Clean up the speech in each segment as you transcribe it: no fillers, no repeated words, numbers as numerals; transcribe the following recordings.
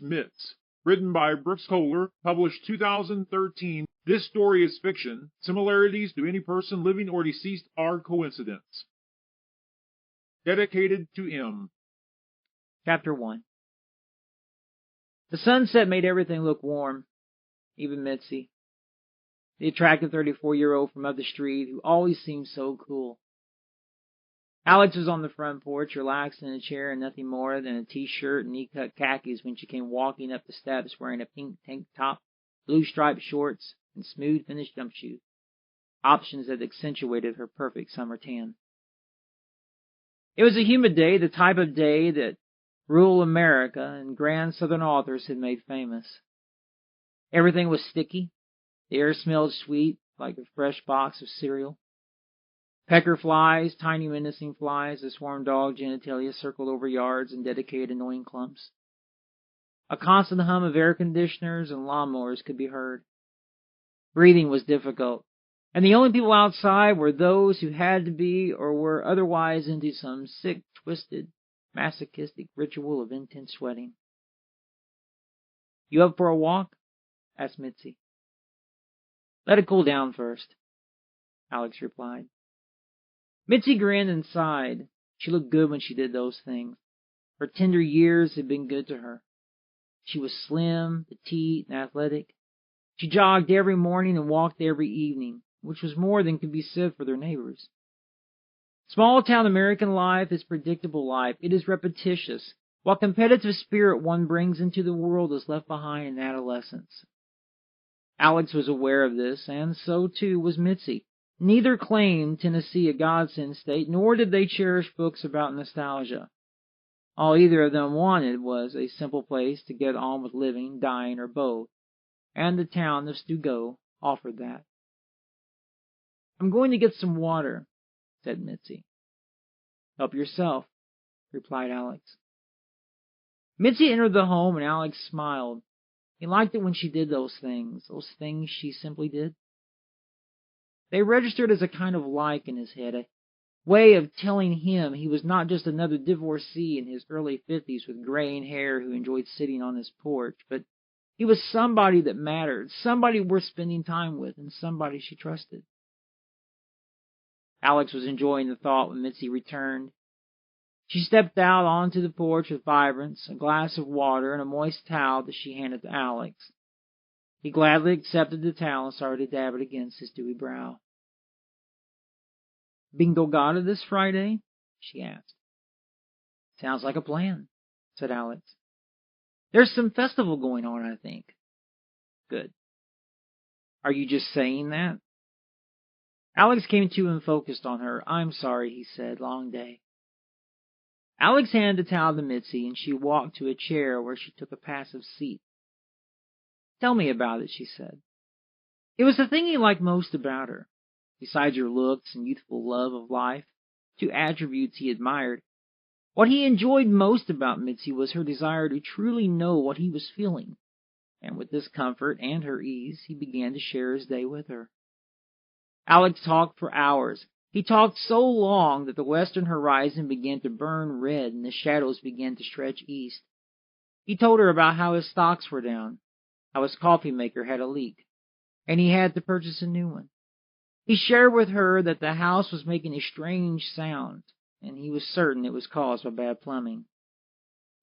Mitz. Written by Brooks Kohler, published 2013. This story is fiction. Similarities to any person living or deceased are coincidence. Dedicated to M. Chapter 1. The sunset made everything look warm, even Mitzi, the attractive 34-year-old from up the street who always seemed so cool. Alex was on the front porch, relaxed in a chair in nothing more than a t-shirt and knee-cut khakis when she came walking up the steps wearing a pink tank top, blue striped shorts, and smooth finished jump shoes, options that accentuated her perfect summer tan. It was a humid day, the type of day that rural America and grand southern authors had made famous. Everything was sticky. The air smelled sweet, like a fresh box of cereal. Pecker flies, tiny menacing flies, that swarmed dog genitalia circled over yards and dedicated annoying clumps. A constant hum of air conditioners and lawnmowers could be heard. Breathing was difficult, and the only people outside were those who had to be or were otherwise into some sick, twisted, masochistic ritual of intense sweating. "You up for a walk?" asked Mitzi. "Let it cool down first," Alex replied. Mitzi grinned and sighed. She looked good when she did those things. Her tender years had been good to her. She was slim, petite, and athletic. She jogged every morning and walked every evening, which was more than could be said for their neighbors. Small-town American life is predictable life. It is repetitious. What competitive spirit one brings into the world is left behind in adolescence. Alex was aware of this, and so too was Mitzi. Neither claimed Tennessee a godsend state, nor did they cherish books about nostalgia. All either of them wanted was a simple place to get on with living, dying, or both, and the town of Stugo offered that. "I'm going to get some water," said Mitzi. "Help yourself," replied Alex. Mitzi entered the home, and Alex smiled. He liked it when she did those things she simply did. They registered as a kind of like in his head, a way of telling him he was not just another divorcee in his early 50s with graying hair who enjoyed sitting on his porch, but he was somebody that mattered, somebody worth spending time with, and somebody she trusted. Alex was enjoying the thought when Mitzi returned. She stepped out onto the porch with Vibrance, a glass of water, and a moist towel that she handed to Alex. He gladly accepted the towel and started to dab it against his dewy brow. "Bingo Gata this Friday?" she asked. "Sounds like a plan," said Alex. "There's some festival going on, I think." "Good. Are you just saying that?" Alex came to and focused on her. "I'm sorry," he said. "Long day." Alex handed the towel to Mitzi, and she walked to a chair where she took a passive seat. "Tell me about it," she said. It was the thing he liked most about her. Besides her looks and youthful love of life, two attributes he admired, what he enjoyed most about Mitzi was her desire to truly know what he was feeling, and with this comfort and her ease, he began to share his day with her. Alex talked for hours. He talked so long that the western horizon began to burn red and the shadows began to stretch east. He told her about how his stocks were down, how his coffee maker had a leak, and he had to purchase a new one. He shared with her that the house was making a strange sound, and he was certain it was caused by bad plumbing.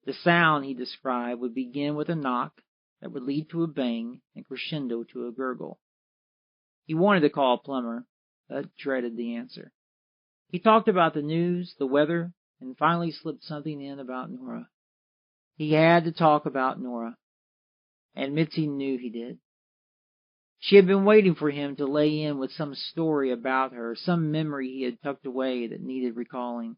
The sound, he described, would begin with a knock that would lead to a bang and crescendo to a gurgle. He wanted to call a plumber, but dreaded the answer. He talked about the news, the weather, and finally slipped something in about Nora. He had to talk about Nora, and Mitzi knew he did. She had been waiting for him to lay in with some story about her, some memory he had tucked away that needed recalling.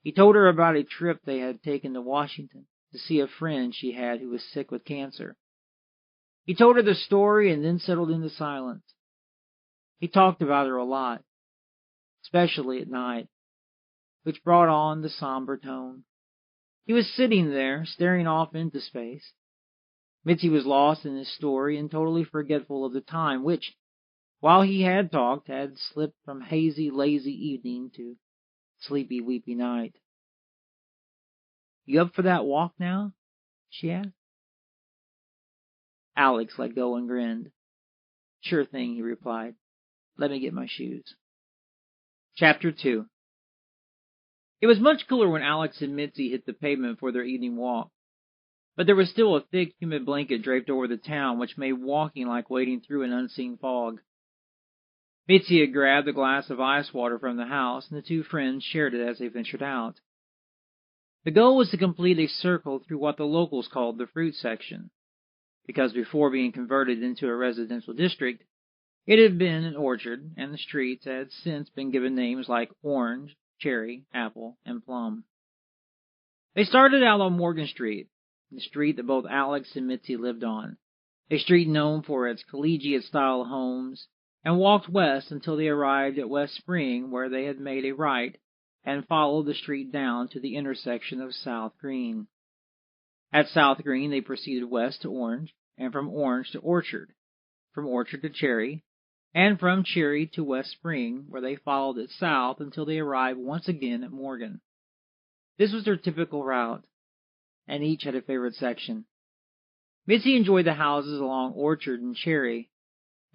He told her about a trip they had taken to Washington to see a friend she had who was sick with cancer. He told her the story and then settled into silence. He talked about her a lot, especially at night, which brought on the somber tone. He was sitting there, staring off into space. Mitzi was lost in his story and totally forgetful of the time, which, while he had talked, had slipped from hazy, lazy evening to sleepy, weepy night. "You up for that walk now?" she asked. Alex let go and grinned. Sure thing, he replied. Let me get my shoes. Chapter 2. It was much cooler when Alex and Mitzi hit the pavement for their evening walk, but there was still a thick, humid blanket draped over the town, which made walking like wading through an unseen fog. Mitzi had grabbed a glass of ice water from the house, and the two friends shared it as they ventured out. The goal was to complete a circle through what the locals called the fruit section, because before being converted into a residential district, it had been an orchard, and the streets had since been given names like Orange, Cherry, Apple, and Plum. They started out on Morgan Street, the street that both Alex and Mitzi lived on, a street known for its collegiate-style homes, and walked west until they arrived at West Spring, where they had made a right and followed the street down to the intersection of South Green. At South Green, they proceeded west to Orange, and from Orange to Orchard, from Orchard to Cherry, and from Cherry to West Spring, where they followed it south until they arrived once again at Morgan. This was their typical route, and each had a favorite section. Mitzi enjoyed the houses along Orchard and Cherry,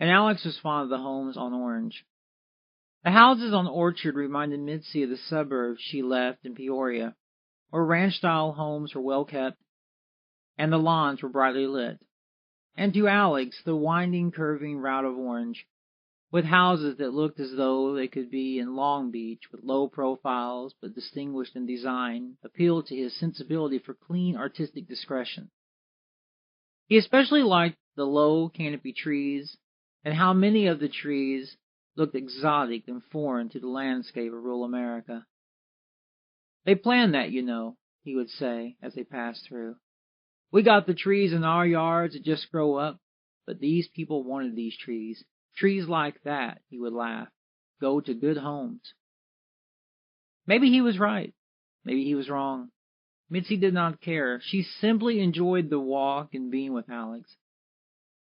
and Alex was fond of the homes on Orange. The houses on Orchard reminded Mitzi of the suburbs she left in Peoria, where ranch-style homes were well kept, and the lawns were brightly lit. And to Alex, the winding, curving route of Orange, with houses that looked as though they could be in Long Beach with low profiles but distinguished in design, appealed to his sensibility for clean, artistic discretion. He especially liked the low canopy trees, and how many of the trees looked exotic and foreign to the landscape of rural America. They planned that, you know, he would say as they passed through. We got the trees in our yards that just grow up, but these people wanted these trees. Trees like that, he would laugh, go to good homes. Maybe he was right. Maybe he was wrong. Mitzi did not care. She simply enjoyed the walk and being with Alex.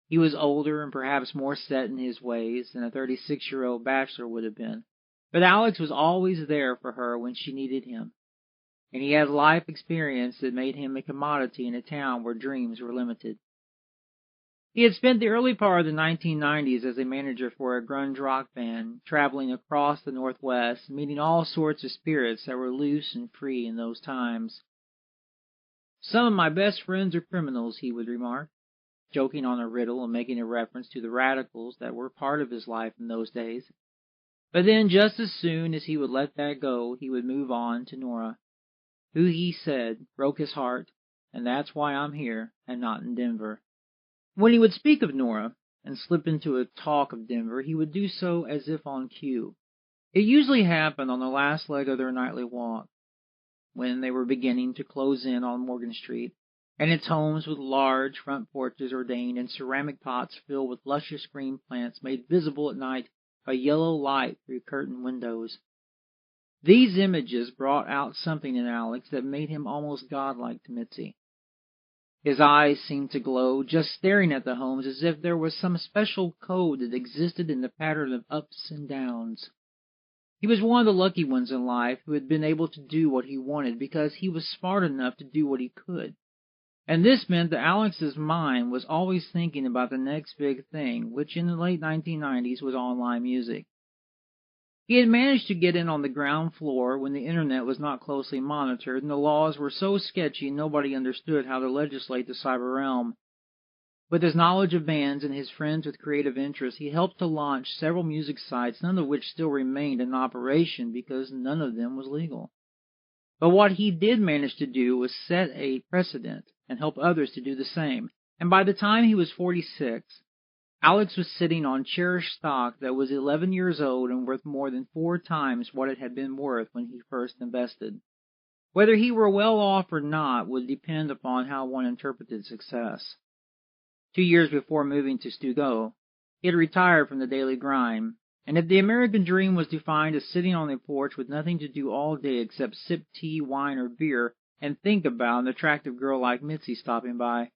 He was older and perhaps more set in his ways than a 36-year-old bachelor would have been, but Alex was always there for her when she needed him, and he had life experience that made him a commodity in a town where dreams were limited. He had spent the early part of the 1990s as a manager for a grunge rock band, traveling across the Northwest, meeting all sorts of spirits that were loose and free in those times. Some of my best friends are criminals, he would remark, joking on a riddle and making a reference to the radicals that were part of his life in those days. But then, just as soon as he would let that go, he would move on to Nora, who, he said, broke his heart, and that's why I'm here and not in Denver. When he would speak of Nora and slip into a talk of Denver, he would do so as if on cue. It usually happened on the last leg of their nightly walk, when they were beginning to close in on Morgan Street, and its homes with large front porches ordained and ceramic pots filled with luscious green plants made visible at night by yellow light through curtained windows. These images brought out something in Alex that made him almost godlike to Mitzi. His eyes seemed to glow just staring at the homes as if there was some special code that existed in the pattern of ups and downs. He was one of the lucky ones in life who had been able to do what he wanted because he was smart enough to do what he could. And this meant that Alex's mind was always thinking about the next big thing, which in the late 1990s was online music. He had managed to get in on the ground floor when the internet was not closely monitored and the laws were so sketchy nobody understood how to legislate the cyber realm. With his knowledge of bands and his friends with creative interests, he helped to launch several music sites, none of which still remained in operation because none of them was legal. But what he did manage to do was set a precedent and help others to do the same, and by the time he was 46, Alex was sitting on cherished stock that was 11 years old and worth more than 4 times what it had been worth when he first invested. Whether he were well off or not would depend upon how one interpreted success. 2 years before moving to Stugo, he had retired from the daily grind, and if the American dream was defined as sitting on a porch with nothing to do all day except sip tea, wine, or beer and think about an attractive girl like Mitzi stopping by,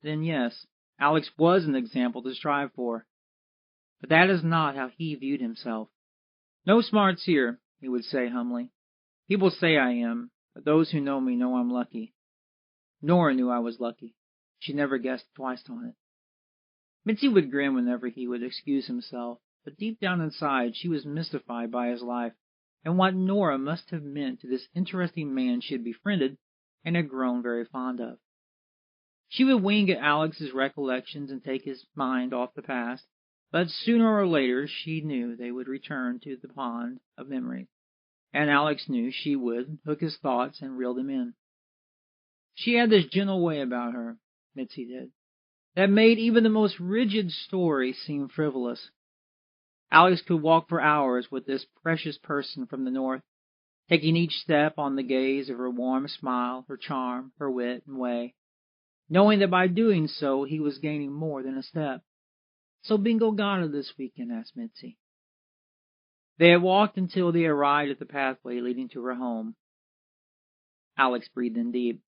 then yes, Alex was an example to strive for. But that is not how he viewed himself. No smarts here, he would say humbly. People say I am, but those who know me know I'm lucky. Nora knew I was lucky. She never guessed twice on it. Mitzi would grin whenever he would excuse himself, but deep down inside she was mystified by his life and what Nora must have meant to this interesting man she had befriended and had grown very fond of. She would wink at Alex's recollections and take his mind off the past, but sooner or later she knew they would return to the pond of memory, and Alex knew she would hook his thoughts and reel them in. She had this gentle way about her, Mitzi did, that made even the most rigid story seem frivolous. Alex could walk for hours with this precious person from the north, taking each step on the gaze of her warm smile, her charm, her wit and way, knowing that by doing so he was gaining more than a step. So bingo got this weekend, asked Mitzi. They had walked until they arrived at the pathway leading to her home. Alex breathed in deep.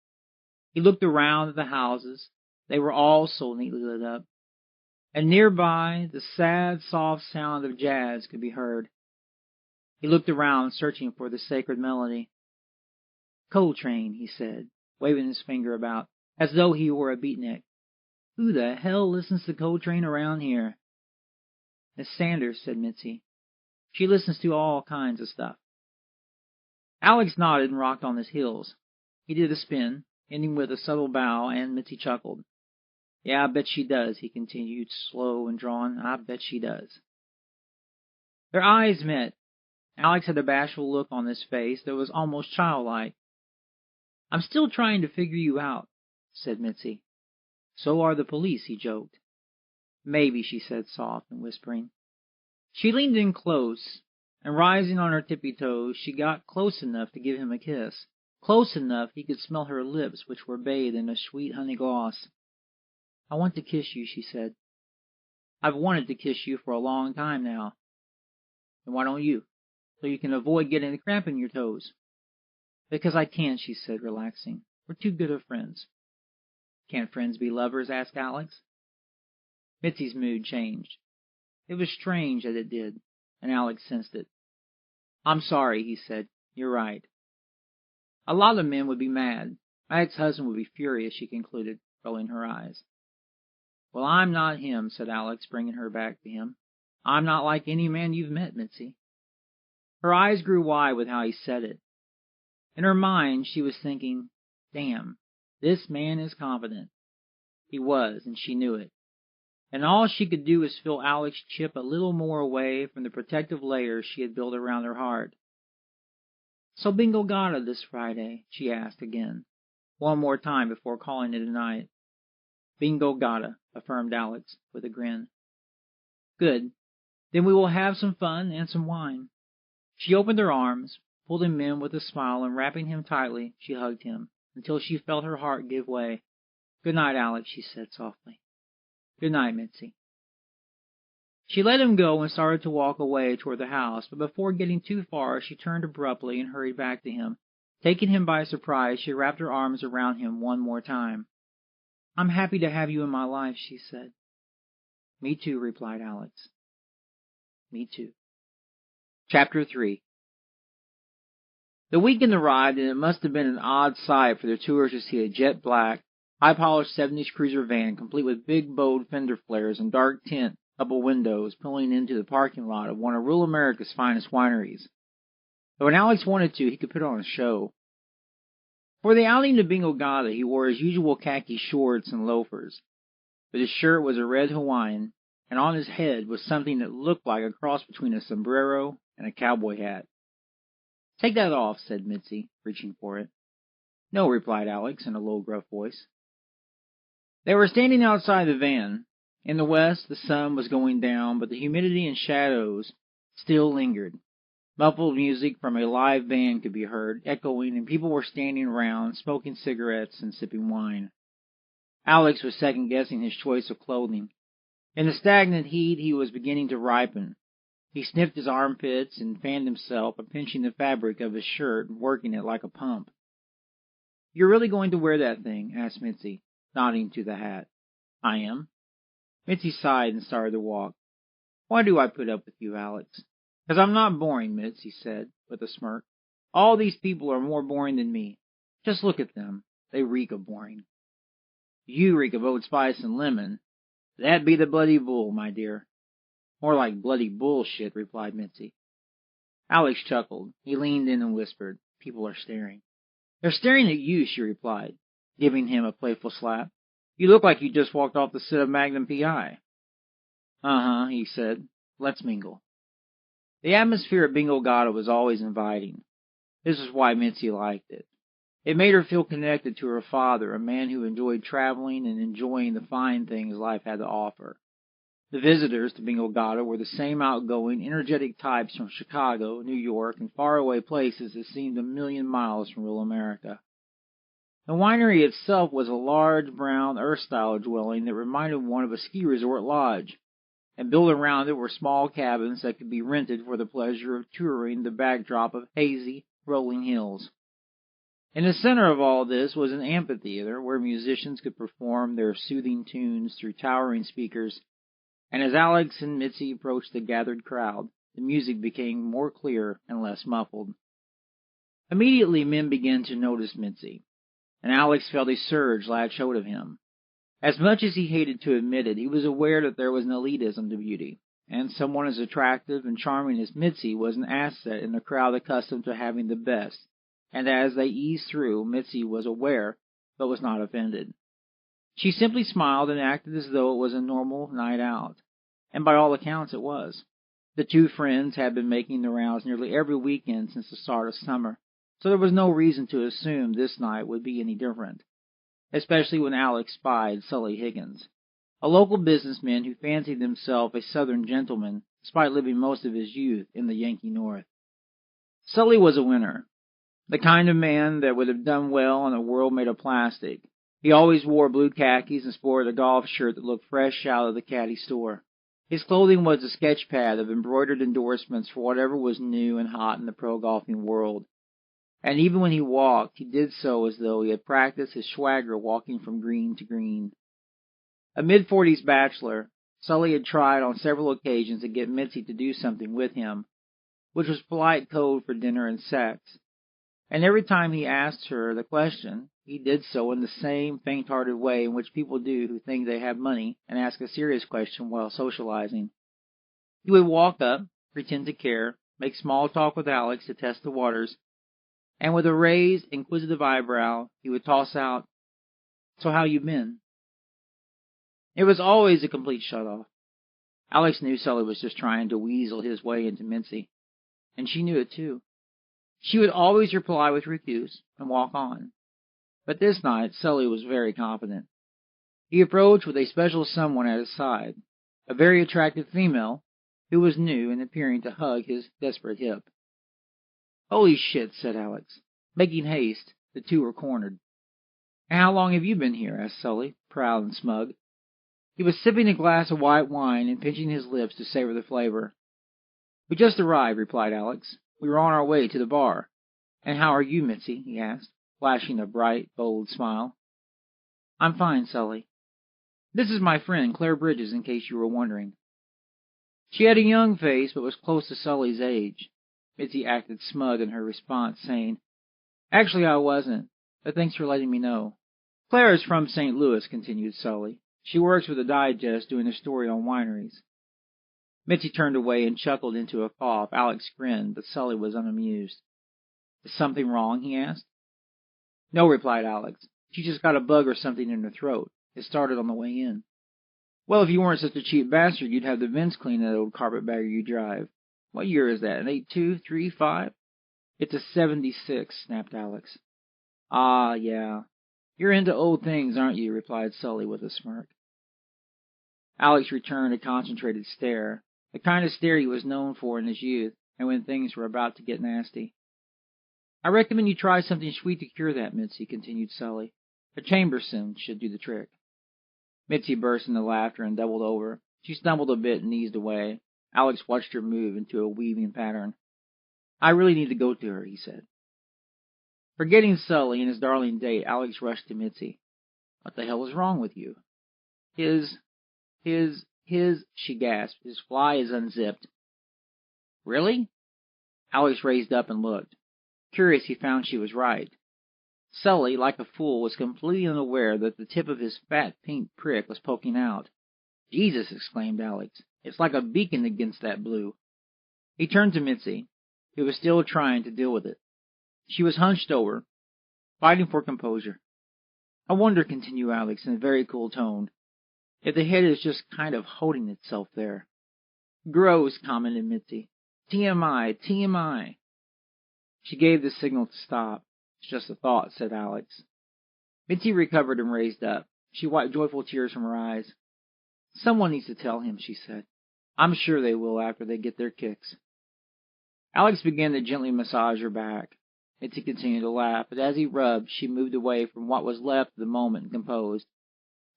He looked around at the houses. They were all so neatly lit up. And nearby, the sad, soft sound of jazz could be heard. He looked around, searching for the sacred melody. Coltrane, he said, waving his finger about, as though he were a beatnik. Who the hell listens to Coltrane around here? Miss Sanders, said Mitzi. She listens to all kinds of stuff. Alex nodded and rocked on his heels. He did a spin, ending with a subtle bow, and Mitzi chuckled. Yeah, I bet she does, he continued, slow and drawn. I bet she does. Their eyes met. Alex had a bashful look on his face that was almost childlike. I'm still trying to figure you out, said Mitzi. So are the police, he joked. Maybe, she said, soft and whispering. She leaned in close, and rising on her tippy toes, she got close enough to give him a kiss, close enough he could smell her lips, which were bathed in a sweet honey gloss. I want to kiss you, she said. I've wanted to kiss you for a long time now. And why don't you? So you can avoid getting a cramp in your toes. Because I can't, she said, relaxing. We're too good of friends. Can't friends be lovers? Asked Alex. Mitzi's mood changed. It was strange that it did, and Alex sensed it. I'm sorry, he said. You're right. A lot of men would be mad. My ex-husband would be furious, she concluded, rolling her eyes. Well, I'm not him, said Alex, bringing her back to him. I'm not like any man you've met, Mitzi. Her eyes grew wide with how he said it. In her mind, she was thinking, damn, this man is confident. He was, and she knew it. And all she could do was feel Alex chip a little more away from the protective layers she had built around her heart. So bingo gata this Friday, she asked again, one more time before calling it a night. Bingo gata, affirmed Alex, with a grin. Good. Then we will have some fun and some wine. She opened her arms, pulled him in with a smile, and wrapping him tightly, she hugged him, until she felt her heart give way. Good night, Alex, she said softly. Good night, Mitzi. She let him go and started to walk away toward the house, but before getting too far, she turned abruptly and hurried back to him. Taking him by surprise, she wrapped her arms around him one more time. I'm happy to have you in my life, she said. Me too, replied Alex. Me too. Chapter 3. The weekend arrived, and it must have been an odd sight for the tourists to see a jet black, high-polished 70s cruiser van, complete with big bowed fender flares and dark tint double windows, pulling into the parking lot of one of rural America's finest wineries. But when Alex wanted to, he could put on a show. For the outing to Bingo Gata, he wore his usual khaki shorts and loafers, but his shirt was a red Hawaiian, and on his head was something that looked like a cross between a sombrero and a cowboy hat. Take that off, said Mitzi, reaching for it. No, replied Alex in a low, gruff voice. They were standing outside the van. In the west, the sun was going down, but the humidity and shadows still lingered. Muffled music from a live band could be heard, echoing, and people were standing around, smoking cigarettes and sipping wine. Alex was second-guessing his choice of clothing. In the stagnant heat, he was beginning to ripen. He sniffed his armpits and fanned himself, pinching the fabric of his shirt and working it like a pump. You're really going to wear that thing? Asked Mitzi, nodding to the hat. I am. Mitzi sighed and started to walk. Why do I put up with you, Alex? Because I'm not boring, Mitz, he said, with a smirk. All these people are more boring than me. Just look at them. They reek of boring. You reek of Old Spice and lemon. That be the bloody bull, my dear. More like bloody bullshit, replied Mitzi. Alex chuckled. He leaned in and whispered, People are staring. They're staring at you, she replied, giving him a playful slap. You look like you just walked off the set of Magnum P.I. Uh-huh, he said. Let's mingle. The atmosphere at Bingo Gata was always inviting. This is why Mitzi liked it. It made her feel connected to her father, a man who enjoyed traveling and enjoying the fine things life had to offer. The visitors to Bingo Gata were the same outgoing, energetic types from Chicago, New York, and faraway places that seemed a million miles from real America. The winery itself was a large, brown, earth-style dwelling that reminded one of a ski resort lodge, and built around it were small cabins that could be rented for the pleasure of touring the backdrop of hazy, rolling hills. In the center of all this was an amphitheater where musicians could perform their soothing tunes through towering speakers, and as Alex and Mitzi approached the gathered crowd, the music became more clear and less muffled. Immediately men began to notice Mitzi, and Alex felt a surge latch hold of him. As much as he hated to admit it, he was aware that there was an elitism to beauty, and someone as attractive and charming as Mitzi was an asset in a crowd accustomed to having the best, and as they eased through, Mitzi was aware, but was not offended. She simply smiled and acted as though it was a normal night out, and by all accounts it was. The two friends had been making the rounds nearly every weekend since the start of summer, so there was no reason to assume this night would be any different, especially when Alex spied Sully Higgins, a local businessman who fancied himself a Southern gentleman despite living most of his youth in the Yankee North. Sully was a winner, the kind of man that would have done well in a world made of plastic. He always wore blue khakis and sported a golf shirt that looked fresh out of the caddy store. His clothing was a sketch pad of embroidered endorsements for whatever was new and hot in the pro golfing world. And even when he walked, he did so as though he had practiced his swagger walking from green to green. A mid-40s bachelor, Sully had tried on several occasions to get Mitzi to do something with him, which was polite code for dinner and sex. And every time he asked her the question, he did so in the same faint-hearted way in which people do who think they have money and ask a serious question while socializing. He would walk up, pretend to care, make small talk with Alex to test the waters, and with a raised, inquisitive eyebrow, he would toss out, So how you been? It was always a complete shut-off. Alex knew Sully was just trying to weasel his way into Mitzi, and she knew it too. She would always reply with refuse and walk on. But this night, Sully was very confident. He approached with a special someone at his side, a very attractive female who was new and appearing to hug his desperate hip. Holy shit, said Alex. Making haste, the two were cornered. And how long have you been here? Asked Sully, proud and smug. He was sipping a glass of white wine and pinching his lips to savor the flavor. We just arrived, replied Alex. We were on our way to the bar. And how are you, Mitzi? He asked, flashing a bright, bold smile. I'm fine, Sully. This is my friend, Claire Bridges, in case you were wondering. She had a young face, but was close to Sully's age. Mitzi acted smug in her response, saying, Actually, I wasn't, but thanks for letting me know. Claire is from St. Louis, continued Sully. She works with a digest doing a story on wineries. Mitzi turned away and chuckled into a cough. Alex grinned, but Sully was unamused. Is something wrong? He asked. No, replied Alex. She just got a bug or something in her throat. It started on the way in. Well, if you weren't such a cheap bastard, you'd have the vents clean that old carpetbagger you drive. What year is that? An 82, 3, 5? It's a 76, snapped Alex. Ah, yeah. You're into old things, aren't you? Replied Sully with a smirk. Alex returned a concentrated stare, the kind of stare he was known for in his youth, and when things were about to get nasty. I recommend you try something sweet to cure that, Mitzi, continued Sully. A chamberson should do the trick. Mitzi burst into laughter and doubled over. She stumbled a bit and eased away. Alex watched her move into a weaving pattern. I really need to go to her, he said. Forgetting Sully and his darling date, Alex rushed to Mitzi. What the hell is wrong with you? His, she gasped. His fly is unzipped. Really? Alex raised up and looked. Curious, he found she was right. Sully, like a fool, was completely unaware that the tip of his fat pink prick was poking out. "Jesus!" exclaimed Alex. "It's like a beacon against that blue." He turned to Mitzi, who was still trying to deal with it. She was hunched over, fighting for composure. "I wonder," continued Alex in a very cool tone, "if the head is just kind of holding itself there." "Gross," commented Mitzi. "TMI, TMI." She gave the signal to stop. "It's just a thought," said Alex. Mitzi recovered and raised up. She wiped joyful tears from her eyes. "Someone needs to tell him," she said. "I'm sure they will after they get their kicks." Alex began to gently massage her back. Mitzi continued to laugh, but as he rubbed, she moved away from what was left of the moment and composed.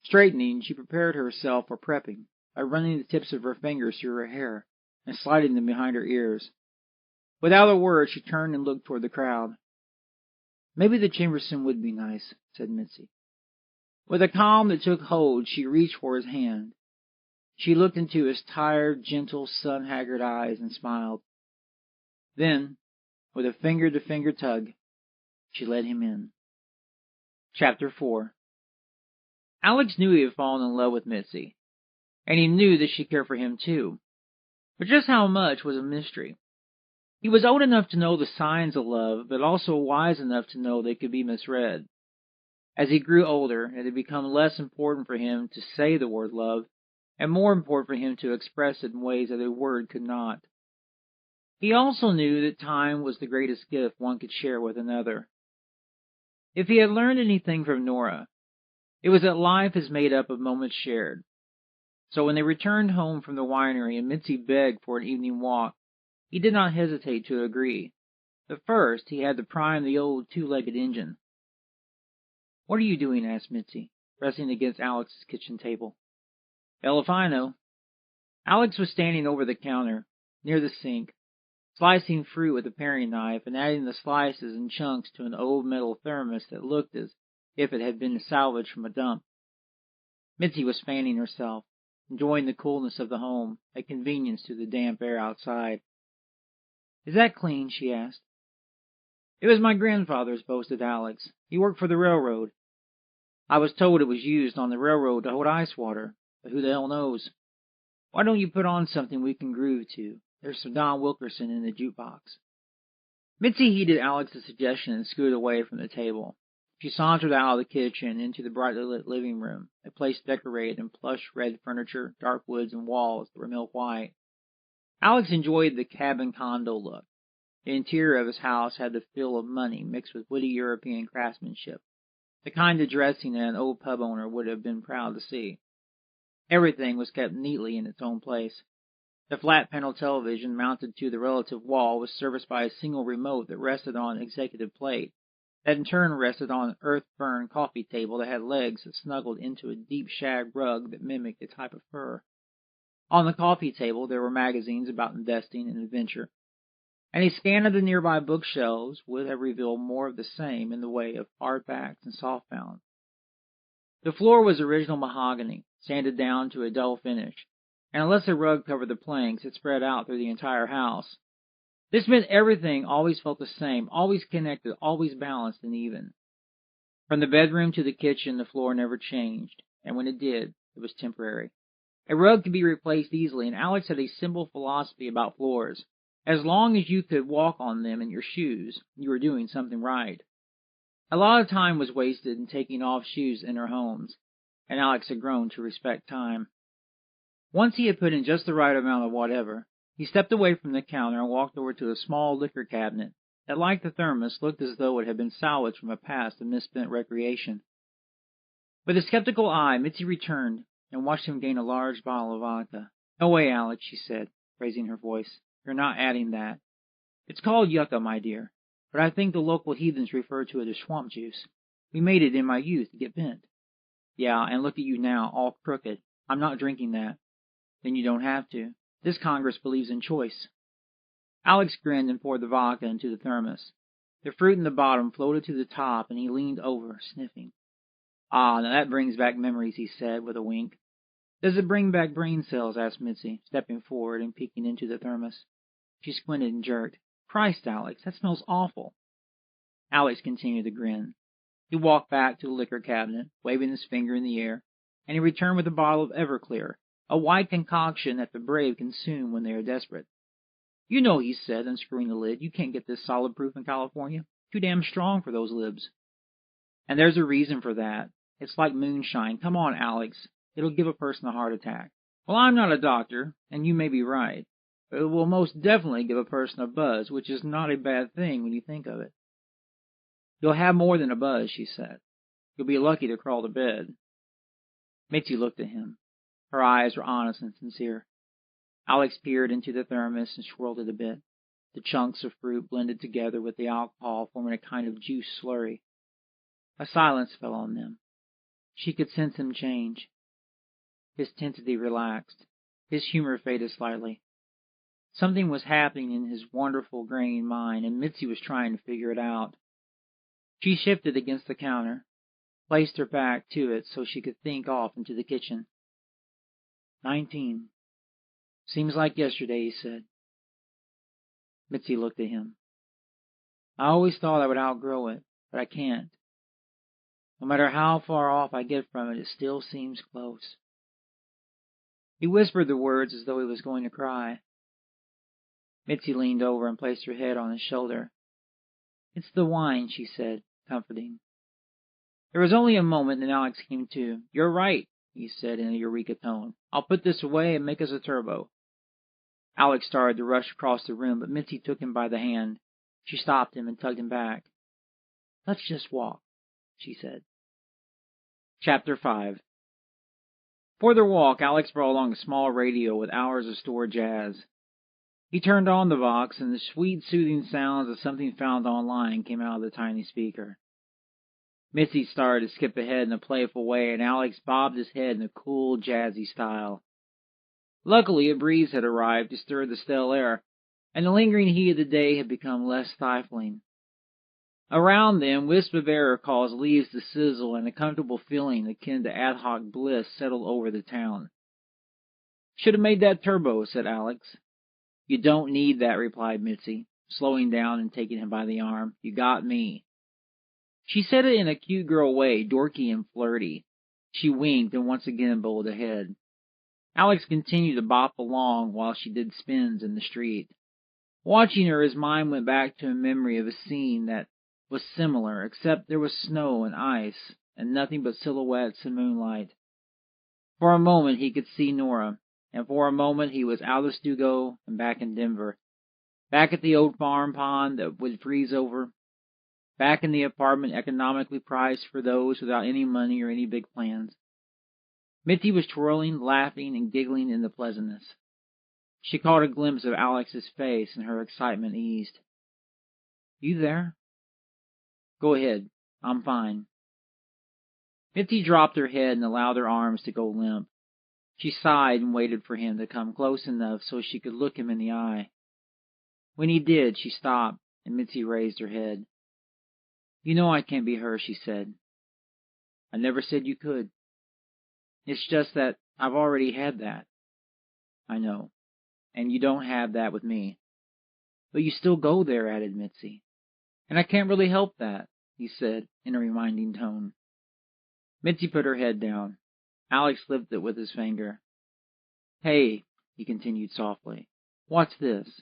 Straightening, she prepared herself for prepping by running the tips of her fingers through her hair and sliding them behind her ears. Without a word, she turned and looked toward the crowd. "Maybe the Chamberson would be nice," said Mitzi. With a calm that took hold, she reached for his hand. She looked into his tired, gentle, sun-haggard eyes and smiled. Then, with a finger-to-finger tug, she led him in. Chapter 4. Alex knew he had fallen in love with Mitzi, and he knew that she cared for him too. But just how much was a mystery. He was old enough to know the signs of love, but also wise enough to know they could be misread. As he grew older, it had become less important for him to say the word love, and more important for him to express it in ways that a word could not. He also knew that time was the greatest gift one could share with another. If he had learned anything from Nora, it was that life is made up of moments shared. So when they returned home from the winery and Mitzi begged for an evening walk, he did not hesitate to agree. But first, he had to prime the old two-legged engine. "What are you doing?" asked Mitzi, pressing against Alex's kitchen table. "Hell if I know." Alex was standing over the counter, near the sink, slicing fruit with a paring knife and adding the slices and chunks to an old metal thermos that looked as if it had been salvaged from a dump. Mitzi was fanning herself, enjoying the coolness of the home, a convenience to the damp air outside. "Is that clean?" she asked. "It was my grandfather's," boasted Alex. "He worked for the railroad. I was told it was used on the railroad to hold ice water, but who the hell knows? Why don't you put on something we can groove to? There's some Don Wilkerson in the jukebox." Mitzi heeded Alex's suggestion and scooted away from the table. She sauntered out of the kitchen into the brightly lit living room, a place decorated in plush red furniture, dark woods, and walls that were milk white. Alex enjoyed the cabin condo look. The interior of his house had the feel of money mixed with witty European craftsmanship, the kind of dressing that an old pub owner would have been proud to see. Everything was kept neatly in its own place. The flat-panel television mounted to the relative wall was serviced by a single remote that rested on an executive plate, that in turn rested on an earth-burned coffee table that had legs that snuggled into a deep shag rug that mimicked a type of fur. On the coffee table there were magazines about investing and adventure, and a scan of the nearby bookshelves would have revealed more of the same in the way of hardbacks and softbound. The floor was original mahogany, sanded down to a dull finish, and unless a rug covered the planks, it spread out through the entire house. This meant everything always felt the same, always connected, always balanced and even. From the bedroom to the kitchen, the floor never changed, and when it did, it was temporary. A rug could be replaced easily, and Alex had a simple philosophy about floors. As long as you could walk on them in your shoes, you were doing something right. A lot of time was wasted in taking off shoes in their homes, and Alex had grown to respect time. Once he had put in just the right amount of whatever, he stepped away from the counter and walked over to a small liquor cabinet that, like the thermos, looked as though it had been salvaged from a past of misspent recreation. With a skeptical eye, Mitzi returned and watched him gain a large bottle of vodka. "No way, Alex," she said, raising her voice. "You're not adding that. It's called yucca, my dear, but I think the local heathens refer to it as swamp juice. We made it in my youth to get bent." "Yeah, and look at you now, all crooked. I'm not drinking that." "Then you don't have to. This Congress believes in choice." Alex grinned and poured the vodka into the thermos. The fruit in the bottom floated to the top, and he leaned over, sniffing. "Ah, now that brings back memories," he said, with a wink. "Does it bring back brain cells?" asked Mitzi, stepping forward and peeking into the thermos. She squinted and jerked. "Christ, Alex, that smells awful." Alex continued to grin. He walked back to the liquor cabinet, waving his finger in the air, and he returned with a bottle of Everclear, a white concoction that the brave consume when they are desperate. "You know," he said, unscrewing the lid, "you can't get this solid proof in California. Too damn strong for those libs." "And there's a reason for that. It's like moonshine. Come on, Alex. It'll give a person a heart attack." "Well, I'm not a doctor, and you may be right. But it will most definitely give a person a buzz, which is not a bad thing when you think of it." "You'll have more than a buzz," she said. "You'll be lucky to crawl to bed." Mitzi looked at him. Her eyes were honest and sincere. Alex peered into the thermos and swirled it a bit. The chunks of fruit blended together with the alcohol, forming a kind of juice slurry. A silence fell on them. She could sense him change. His tensity relaxed. His humor faded slightly. Something was happening in his wonderful graying mind, and Mitzi was trying to figure it out. She shifted against the counter, placed her back to it so she could think off into the kitchen. 19. "Seems like yesterday," he said. Mitzi looked at him. "I always thought I would outgrow it, but I can't. No matter how far off I get from it, it still seems close." He whispered the words as though he was going to cry. Mitzi leaned over and placed her head on his shoulder. "It's the wine," she said, comforting. There was only a moment, and Alex came to. "You're right," he said in a eureka tone. "I'll put this away and make us a turbo." Alex started to rush across the room, but Mitzi took him by the hand. She stopped him and tugged him back. "Let's just walk," she said. Chapter 5. For their walk, Alex brought along a small radio with hours of stored jazz. He turned on the box, and the sweet, soothing sounds of something found online came out of the tiny speaker. Mitzi started to skip ahead in a playful way, and Alex bobbed his head in a cool, jazzy style. Luckily, a breeze had arrived to stir the stale air, and the lingering heat of the day had become less stifling. Around them, wisps of air caused leaves to sizzle, and a comfortable feeling akin to ad hoc bliss settled over the town. "Should have made that turbo," said Alex. "You don't need that," replied Mitzi, slowing down and taking him by the arm. "You got me." She said it in a cute girl way, dorky and flirty. She winked and once again bowled ahead. Alex continued to bop along while she did spins in the street. Watching her, his mind went back to a memory of a scene that was similar, except there was snow and ice, and nothing but silhouettes and moonlight. For a moment he could see Nora, and for a moment he was out of Stugo and back in Denver, back at the old farm pond that would freeze over, back in the apartment economically priced for those without any money or any big plans. Mitzi was twirling, laughing, and giggling in the pleasantness. She caught a glimpse of Alex's face, and her excitement eased. "You there?" "Go ahead. I'm fine." Mitzi dropped her head and allowed her arms to go limp. She sighed and waited for him to come close enough so she could look him in the eye. When he did, she stopped, and Mitzi raised her head. "You know I can't be her," she said. "I never said you could. It's just that I've already had that." "I know. And you don't have that with me." "But you still go there," added Mitzi. "And I can't really help that," he said in a reminding tone. Mitzi put her head down. Alex lifted it with his finger. "Hey," he continued softly, "what's this?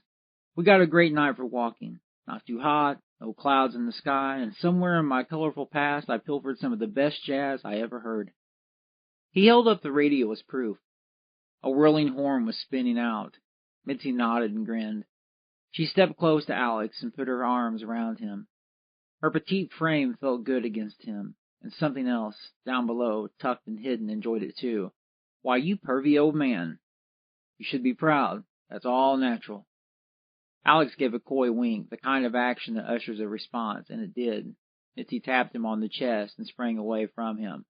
We got a great night for walking. Not too hot, no clouds in the sky, and somewhere in my colorful past I pilfered some of the best jazz I ever heard." He held up the radio as proof. A whirling horn was spinning out. Mitzi nodded and grinned. She stepped close to Alex and put her arms around him. Her petite frame felt good against him, and something else, down below, tucked and hidden, enjoyed it too. "Why, you pervy old man. You should be proud. That's all natural." Alex gave a coy wink, the kind of action that ushers a response, and it did. Mitzi tapped him on the chest and sprang away from him.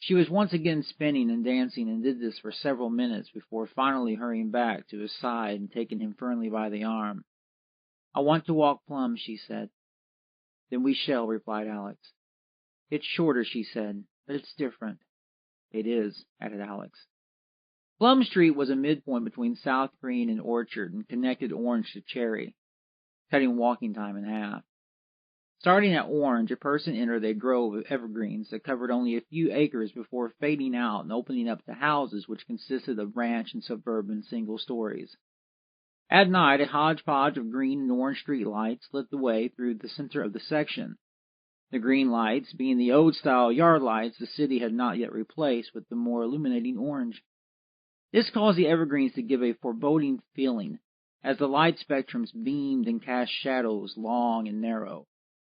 She was once again spinning and dancing, and did this for several minutes before finally hurrying back to his side and taking him firmly by the arm. "I want to walk Plum," she said. "Then we shall," replied Alex. "It's shorter," she said, "but it's different." "It is," added Alex. Plum Street was a midpoint between South Green and Orchard and connected Orange to Cherry, cutting walking time in half. Starting at Orange, a person entered a grove of evergreens that covered only a few acres before fading out and opening up to houses which consisted of ranch and suburban single stories. At night, a hodgepodge of green and orange street lights lit the way through the center of the section. The green lights being the old-style yard lights the city had not yet replaced with the more illuminating orange. This caused the evergreens to give a foreboding feeling, as the light spectrums beamed and cast shadows long and narrow,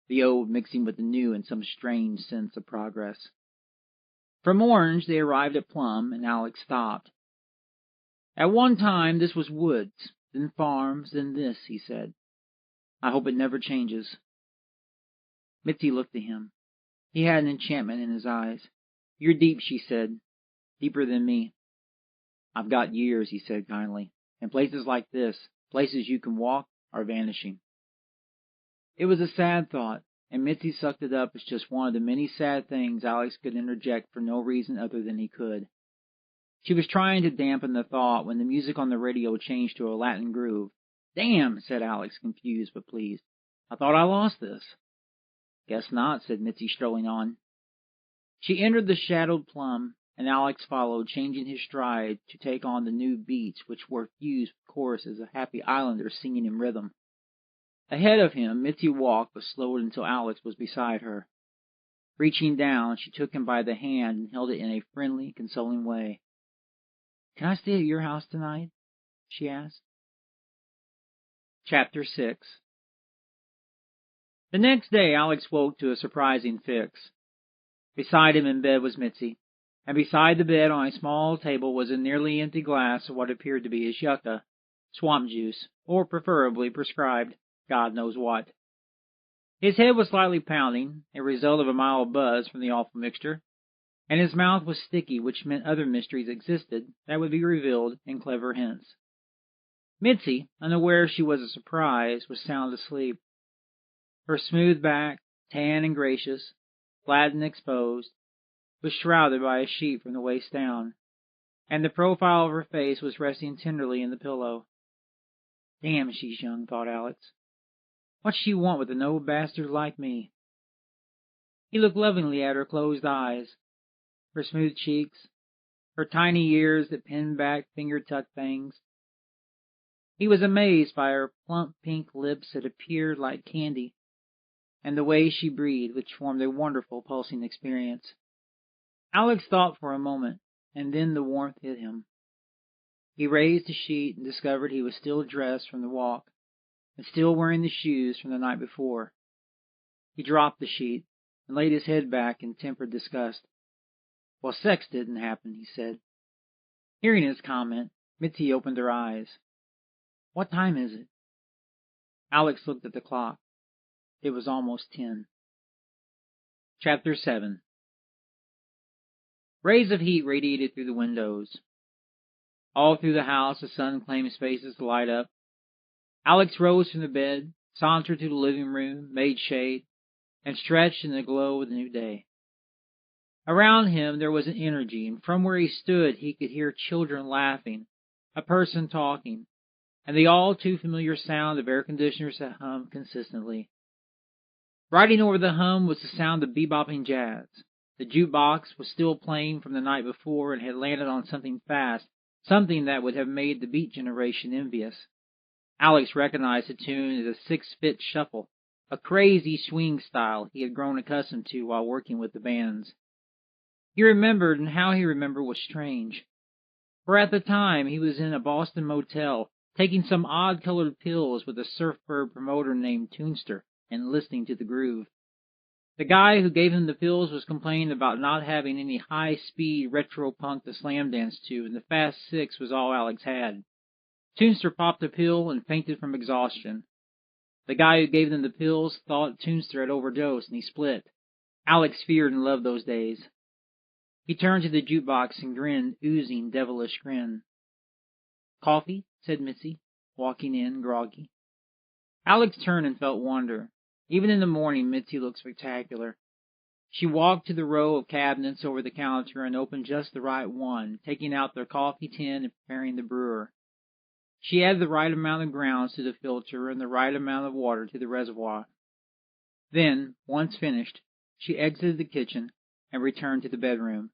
the old mixing with the new in some strange sense of progress. From Orange they arrived at Plum, and Alex stopped. At one time this was woods, then farms, then this, he said. I hope it never changes. Mitzi looked at him. He had an enchantment in his eyes. You're deep, she said. Deeper than me. I've got years, he said kindly, and places like this, places you can walk, are vanishing. It was a sad thought, and Mitzi sucked it up as just one of the many sad things Alex could interject for no reason other than he could. She was trying to dampen the thought when the music on the radio changed to a Latin groove. Damn, said Alex, confused but pleased. I thought I lost this. Guess not, said Mitzi, strolling on. She entered the shadowed Plum, and Alex followed, changing his stride to take on the new beats, which were fused with choruses of happy islanders singing in rhythm. Ahead of him, Mitzi walked, but slowed until Alex was beside her. Reaching down, she took him by the hand and held it in a friendly, consoling way. Can I stay at your house tonight? She asked. Chapter 6. The next day, Alex woke to a surprising fix. Beside him in bed was Mitzi, and beside the bed on a small table was a nearly empty glass of what appeared to be his yucca, swamp juice, or preferably prescribed God knows what. His head was slightly pounding, a result of a mild buzz from the awful mixture, and his mouth was sticky, which meant other mysteries existed that would be revealed in clever hints. Mitzi, unaware she was a surprise, was sound asleep. Her smooth back, tan and gracious, flat and exposed, was shrouded by a sheet from the waist down, and the profile of her face was resting tenderly in the pillow. Damn, she's young, thought Alex. What's she want with an old bastard like me? He looked lovingly at her closed eyes, her smooth cheeks, her tiny ears that pinned back finger-tuck things. He was amazed by her plump pink lips that appeared like candy, and the way she breathed, which formed a wonderful pulsing experience. Alex thought for a moment, and then the warmth hit him. He raised the sheet and discovered he was still dressed from the walk, and still wearing the shoes from the night before. He dropped the sheet and laid his head back in tempered disgust. Well, sex didn't happen, he said. Hearing his comment, Mitzi opened her eyes. What time is it? Alex looked at the clock. It was almost 10. Chapter 7. Rays of heat radiated through the windows. All through the house the sun claimed spaces to light up. Alex rose from the bed, sauntered to the living room, made shade, and stretched in the glow of the new day. Around him there was an energy, and from where he stood he could hear children laughing, a person talking, and the all-too-familiar sound of air conditioners that hummed consistently. Riding over the hum was the sound of bebopping jazz. The jukebox was still playing from the night before and had landed on something fast, something that would have made the Beat generation envious. Alex recognized the tune as a six-fit shuffle, a crazy swing style he had grown accustomed to while working with the bands. He remembered, and how he remembered was strange. For at the time he was in a Boston motel, taking some odd-colored pills with a surfbird promoter named Tunster, and listening to the groove. The guy who gave him the pills was complaining about not having any high-speed retro-punk to slam dance to, and the Fast Six was all Alex had. Tunster popped a pill and fainted from exhaustion. The guy who gave them the pills thought Tunster had overdosed, and he split. Alex feared and loved those days. He turned to the jukebox and grinned, oozing devilish grin. Coffee? Said Mitzi, walking in, groggy. Alex turned and felt wonder. Even in the morning, Mitzi looked spectacular. She walked to the row of cabinets over the counter and opened just the right one, taking out their coffee tin and preparing the brewer. She added the right amount of grounds to the filter and the right amount of water to the reservoir. Then, once finished, she exited the kitchen and returned to the bedroom.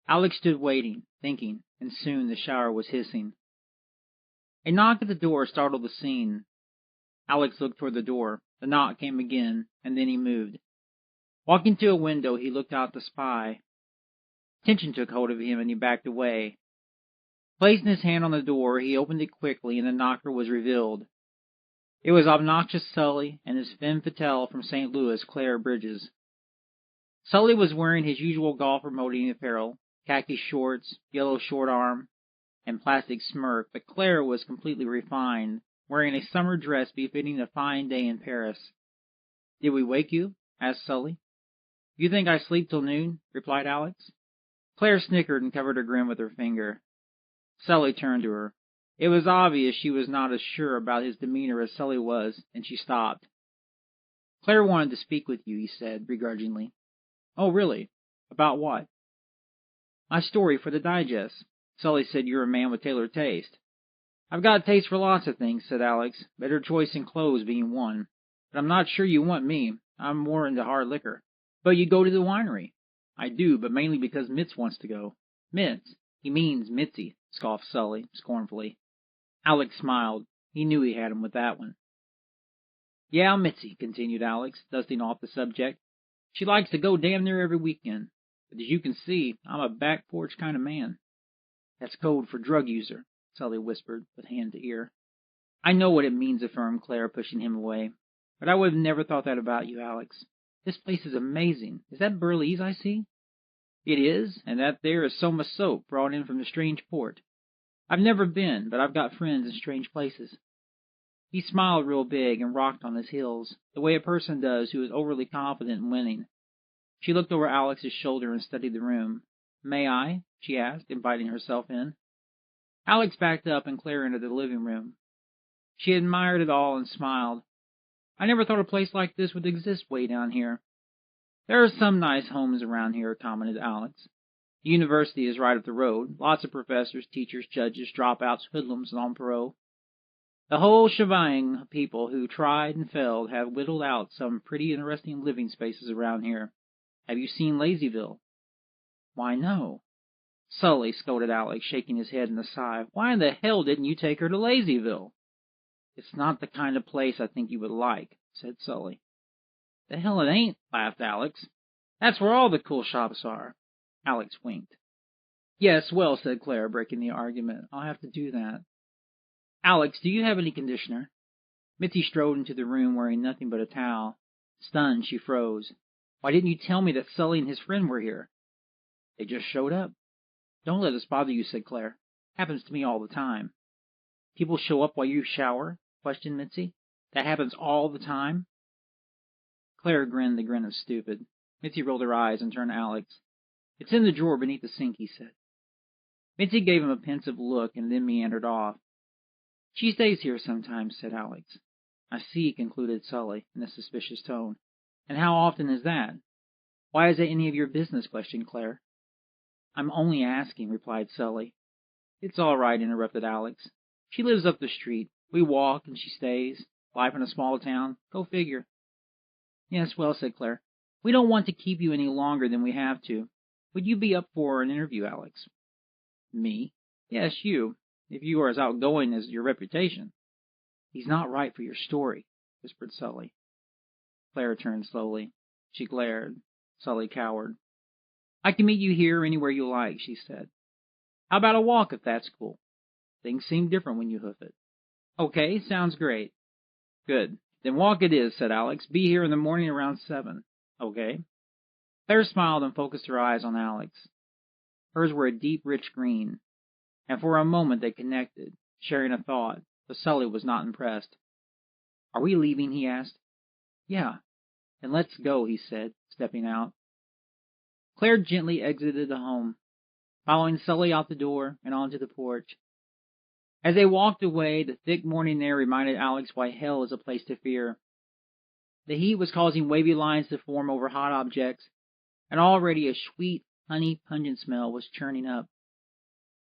Alex stood waiting, thinking, and soon the shower was hissing. A knock at the door startled the scene. Alex looked toward the door. The knock came again, and then he moved. Walking to a window, he looked out to spy. Tension took hold of him, and he backed away. Placing his hand on the door, he opened it quickly, and the knocker was revealed. It was obnoxious Sully and his femme fatale from St. Louis, Claire Bridges. Sully was wearing his usual golf promoting apparel, khaki shorts, yellow short arm, and plastic smirk, but Claire was completely refined, wearing a summer dress befitting a fine day in Paris. "Did we wake you?" asked Sully. "You think I sleep till noon?" replied Alex. Claire snickered and covered her grin with her finger. Sully turned to her. It was obvious she was not as sure about his demeanor as Sully was, and she stopped. "Claire wanted to speak with you," he said, begrudgingly. "Oh, really? About what?" "My story for the Digest. Sully said you're a man with tailored taste." "I've got a taste for lots of things," said Alex, "better choice in clothes being one. But I'm not sure you want me. I'm more into hard liquor." "But you go to the winery." "I do, but mainly because Mitz wants to go." "Mitz? He means Mitzi," scoffed Sully, scornfully. Alex smiled. He knew he had him with that one. "Yeah, Mitzi," continued Alex, dusting off the subject. "She likes to go damn near every weekend. But as you can see, I'm a back porch kind of man." "That's code for drug user," Sully whispered, with hand to ear. "I know what it means," affirmed Claire, pushing him away. "But I would have never thought that about you, Alex. This place is amazing. Is that Burley's I see?" "It is, and that there is Soma soap brought in from the strange port. I've never been, but I've got friends in strange places." He smiled real big and rocked on his heels, the way a person does who is overly confident in winning. She looked over Alex's shoulder and studied the room. "May I?" she asked, inviting herself in. Alex backed up and Claire entered the living room. She admired it all and smiled. "I never thought a place like this would exist way down here." "There are some nice homes around here," commented Alex. "The university is right up the road. Lots of professors, teachers, judges, dropouts, hoodlums, and on parole. The whole shebang of people who tried and failed have whittled out some pretty interesting living spaces around here. Have you seen Lazyville?" "Why, no." "Sully," scolded Alex, shaking his head in a sigh. "Why in the hell didn't you take her to Lazyville?" "It's not the kind of place I think you would like," said Sully. "The hell it ain't," laughed Alex. "That's where all the cool shops are." Alex winked. "Yes, well," said Claire, breaking the argument. "I'll have to do that." "Alex, do you have any conditioner?" Mitzi strode into the room wearing nothing but a towel. Stunned, she froze. "Why didn't you tell me that Sully and his friend were here?" "They just showed up." "Don't let us bother you," said Claire. "Happens to me all the time." "People show up while you shower?" questioned Mitzi. "That happens all the time?" Claire grinned the grin of stupid. Mitzi rolled her eyes and turned to Alex. "It's in the drawer beneath the sink," he said. Mitzi gave him a pensive look and then meandered off. "She stays here sometimes," said Alex. "I see," concluded Sully, in a suspicious tone. "And how often is that?" "Why is that any of your business?" questioned Claire. "I'm only asking," replied Sully. "It's all right," interrupted Alex. "She lives up the street. We walk, and she stays. Life in a small town. Go figure." "Yes, well," said Claire. "We don't want to keep you any longer than we have to. Would you be up for an interview, Alex?" "Me?" "Yes, you. If you are as outgoing as your reputation." "He's not right for your story," whispered Sully. Claire turned slowly. She glared. Sully cowered. "I can meet you here or anywhere you like," she said. "How about a walk, if that's cool? Things seem different when you hoof it." "Okay, sounds great." "Good. Then walk it is," said Alex. "Be here in the morning around 7. Okay." Claire smiled and focused her eyes on Alex. Hers were a deep, rich green, and for a moment they connected, sharing a thought, but Sully was not impressed. "Are we leaving?" he asked. "Yeah." "Then let's go," he said, stepping out. Claire gently exited the home, following Sully out the door and onto the porch. As they walked away, the thick morning air reminded Alex why hell is a place to fear. The heat was causing wavy lines to form over hot objects, and already a sweet, honey pungent smell was churning up.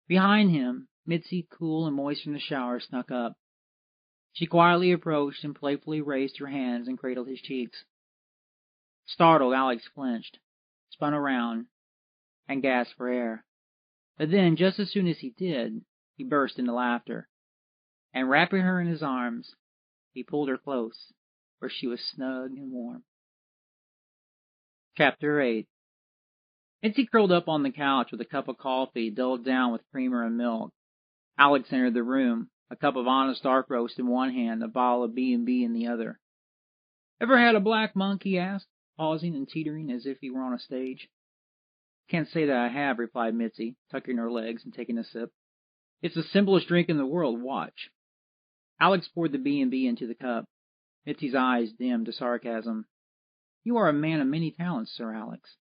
Behind him, Mitzi, cool and moist from the shower, snuck up. She quietly approached and playfully raised her hands and cradled his cheeks. Startled, Alex flinched, spun around, and gasped for air. But then, just as soon as he did, he burst into laughter, and wrapping her in his arms, he pulled her close, where she was snug and warm. Chapter 8. Mitzi curled up on the couch with a cup of coffee dulled down with creamer and milk. Alex entered the room, a cup of honest dark roast in one hand, a bottle of B&B in the other. "Ever had a black monk?" he asked, pausing and teetering as if he were on a stage. "Can't say that I have," replied Mitzi, tucking her legs and taking a sip. "It's the simplest drink in the world. Watch." Alex poured the B&B into the cup. Mitzi's eyes dimmed to sarcasm. "You are a man of many talents, Sir Alex.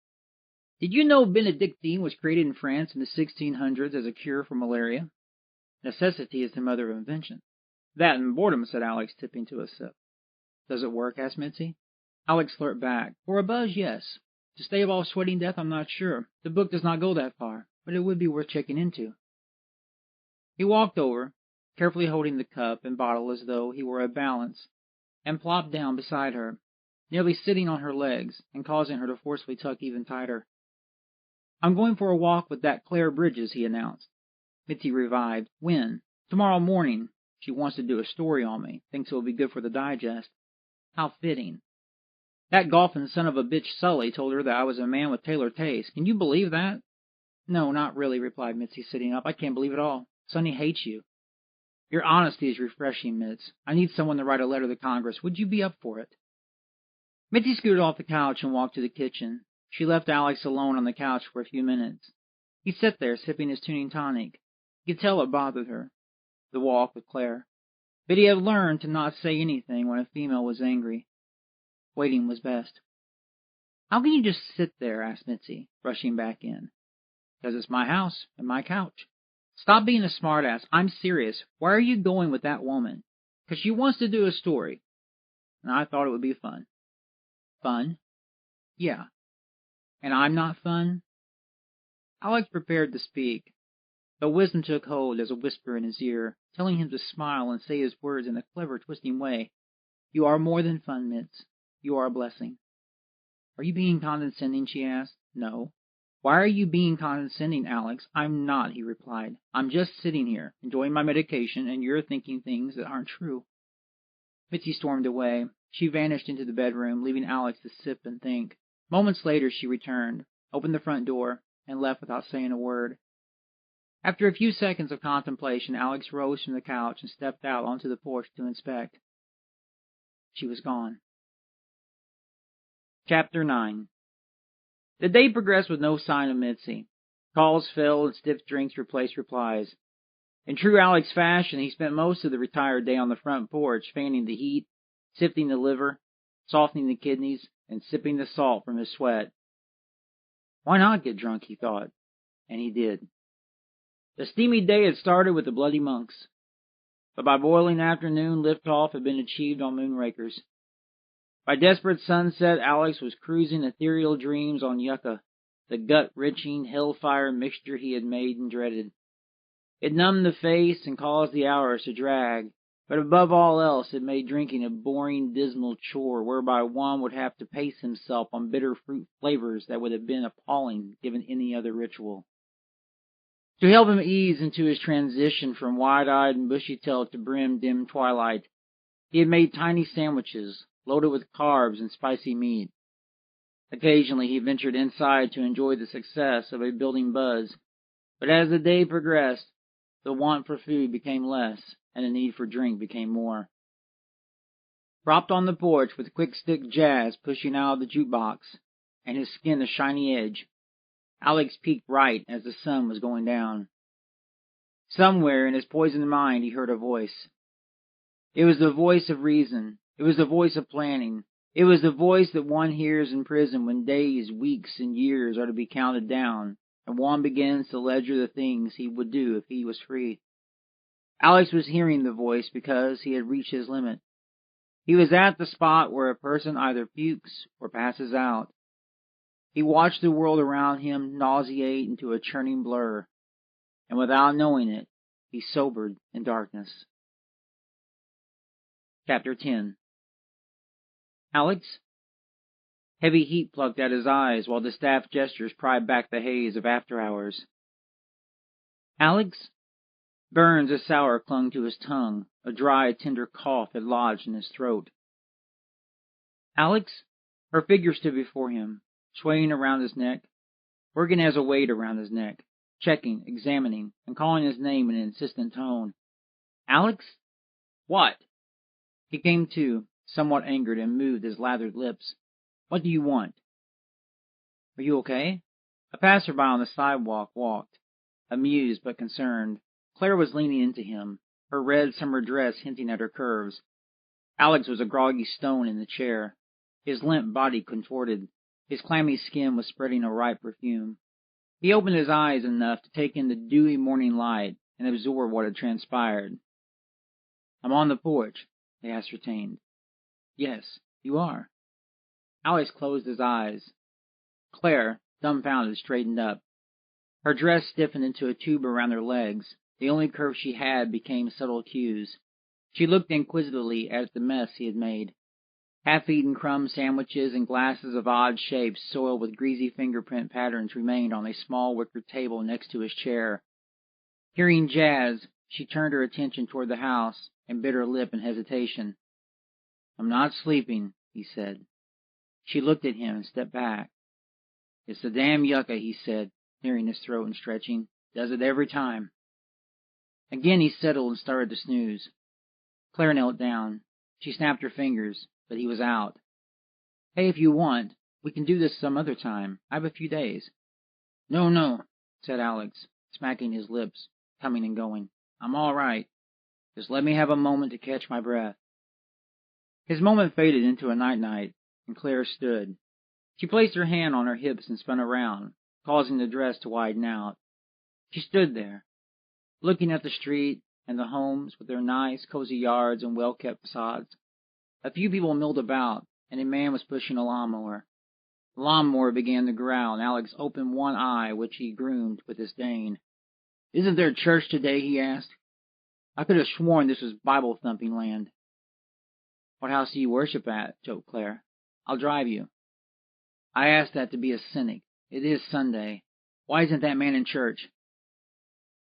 Did you know Benedictine was created in France in the 1600s as a cure for malaria? Necessity is the mother of invention." "That and boredom," said Alex, tipping to a sip. "Does it work?" asked Mitzi. Alex flirted back. "For a buzz, yes. To stave off sweating death, I'm not sure. The book does not go that far, but it would be worth checking into." He walked over, carefully holding the cup and bottle as though he were a balance, and plopped down beside her, nearly sitting on her legs and causing her to forcefully tuck even tighter. "I'm going for a walk with that Claire Bridges," he announced. Mitzi revived. "When?" "Tomorrow morning. She wants to do a story on me. Thinks it will be good for the digest." "How fitting. That golfing son of a bitch Sully told her that I was a man with tailored taste. Can you believe that?" "No, not really," replied Mitzi, sitting up. "I can't believe it all. Sonny hates you." "Your honesty is refreshing, Mitz. I need someone to write a letter to Congress. Would you be up for it?" Mitzi scooted off the couch and walked to the kitchen. She left Alex alone on the couch for a few minutes. He sat there, sipping his tuning tonic. He could tell it bothered her, the walk with Claire. But he had learned to not say anything when a female was angry. Waiting was best. "How can you just sit there?" asked Mitzi, rushing back in. "Because it's my house and my couch." "Stop being a smartass. I'm serious. Why are you going with that woman?" "Because she wants to do a story, and I thought it would be fun." "Fun?" "Yeah. And I'm not fun?" Alex prepared to speak, but wisdom took hold as a whisper in his ear, telling him to smile and say his words in a clever, twisting way. "You are more than fun, Mitz. You are a blessing." "Are you being condescending?" she asked. "No." "Why are you being condescending, Alex?" "I'm not," he replied. "I'm just sitting here, enjoying my medication, and you're thinking things that aren't true." Mitzi stormed away. She vanished into the bedroom, leaving Alex to sip and think. Moments later she returned, opened the front door, and left without saying a word. After a few seconds of contemplation, Alex rose from the couch and stepped out onto the porch to inspect. She was gone. Chapter 9. The day progressed with no sign of Mitzi. Calls fell and stiff drinks replaced replies. In true Alex fashion, he spent most of the retired day on the front porch, fanning the heat, sifting the liver, softening the kidneys, and sipping the salt from his sweat. Why not get drunk, he thought, and he did. The steamy day had started with the bloody monks, but by boiling afternoon, liftoff had been achieved on Moonrakers. By desperate sunset, Alex was cruising ethereal dreams on Yucca, the gut-wrenching hellfire mixture he had made and dreaded. It numbed the face and caused the hours to drag, but above all else it made drinking a boring, dismal chore whereby one would have to pace himself on bitter fruit flavors that would have been appalling given any other ritual. To help him ease into his transition from wide-eyed and bushy-tailed to dim twilight, he had made tiny sandwiches, loaded with carbs and spicy meat. Occasionally he ventured inside to enjoy the success of a building buzz, but as the day progressed, the want for food became less, and the need for drink became more. Propped on the porch with quick stick jazz pushing out of the jukebox, and his skin a shiny edge, Alex peeked right as the sun was going down. Somewhere in his poisoned mind he heard a voice. It was the voice of reason. It was the voice of planning. It was the voice that one hears in prison when days, weeks, and years are to be counted down, and one begins to ledger the things he would do if he was free. Alex was hearing the voice because he had reached his limit. He was at the spot where a person either pukes or passes out. He watched the world around him nauseate into a churning blur, and without knowing it, he sobered in darkness. Chapter 10. "Alex?" Heavy heat plucked at his eyes while the staff gestures pried back the haze of after hours. Alex? Burns of sour clung to his tongue. A dry, tender cough had lodged in his throat. Alex? Her figure stood before him, swaying around his neck. Working as a weight around his neck, checking, examining, and calling his name in an insistent tone. Alex? What? He came to, somewhat angered, and moved his lathered lips. What do you want? Are you okay? A passerby on the sidewalk walked, amused but concerned. Claire was leaning into him, her red summer dress hinting at her curves. Alex was a groggy stone in the chair, his limp body contorted. His clammy skin was spreading a ripe perfume. He opened his eyes enough to take in the dewy morning light and absorb what had transpired. I'm on the porch, they ascertained. Yes, you are. Alex closed his eyes. Claire, dumbfounded, straightened up. Her dress stiffened into a tube around her legs. The only curve she had became subtle cues. She looked inquisitively at the mess he had made. Half-eaten crumb sandwiches and glasses of odd shapes soiled with greasy fingerprint patterns remained on a small wicker table next to his chair. Hearing jazz, she turned her attention toward the house and bit her lip in hesitation. I'm not sleeping, he said. She looked at him and stepped back. It's the damn yucca, he said, clearing his throat and stretching. Does it every time. Again he settled and started to snooze. Claire knelt down. She snapped her fingers, but he was out. Hey, if you want, we can do this some other time. I have a few days. No, said Alex, smacking his lips, coming and going. I'm all right. Just let me have a moment to catch my breath. His moment faded into a night-night, and Claire stood. She placed her hand on her hips and spun around, causing the dress to widen out. She stood there, looking at the street and the homes with their nice, cozy yards and well-kept facades. A few people milled about, and a man was pushing a lawnmower. The lawnmower began to growl, and Alex opened one eye, which he groomed with disdain. Isn't there church today? He asked. I could have sworn this was Bible-thumping land. What house do you worship at? Joked Claire. I'll drive you. I asked that to be a cynic. It is Sunday. Why isn't that man in church?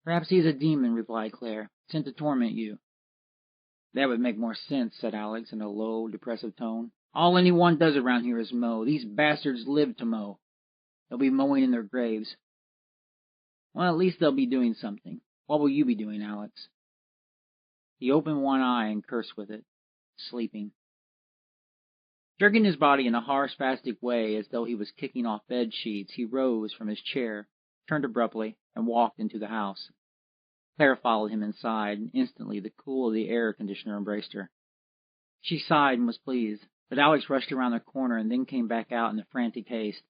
Perhaps he is a demon, replied Claire, sent to torment you. That would make more sense, said Alex in a low, depressive tone. All anyone does around here is mow. These bastards live to mow. They'll be mowing in their graves. Well, at least they'll be doing something. What will you be doing, Alex? He opened one eye and cursed with it, sleeping. Jerking his body in a harsh, spastic way as though he was kicking off bed sheets, he rose from his chair, turned abruptly, and walked into the house. Claire followed him inside, and instantly the cool of the air conditioner embraced her. She sighed and was pleased, but Alex rushed around the corner and then came back out in a frantic haste.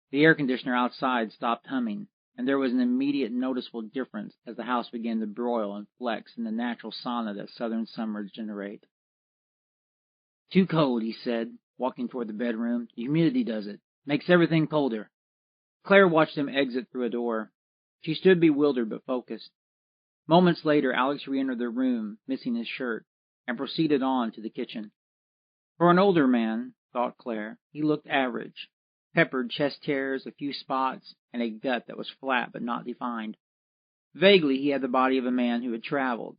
The air conditioner outside stopped humming, and there was an immediate noticeable difference as the house began to broil and flex in the natural sauna that southern summers generate. Too cold, he said, walking toward the bedroom. The humidity does it. Makes everything colder. Claire watched him exit through a door. She stood bewildered but focused. Moments later, Alex re-entered the room, missing his shirt, and proceeded on to the kitchen. For an older man, thought Claire, he looked average. Peppered chest hairs, a few spots, and a gut that was flat but not defined. Vaguely, he had the body of a man who had traveled,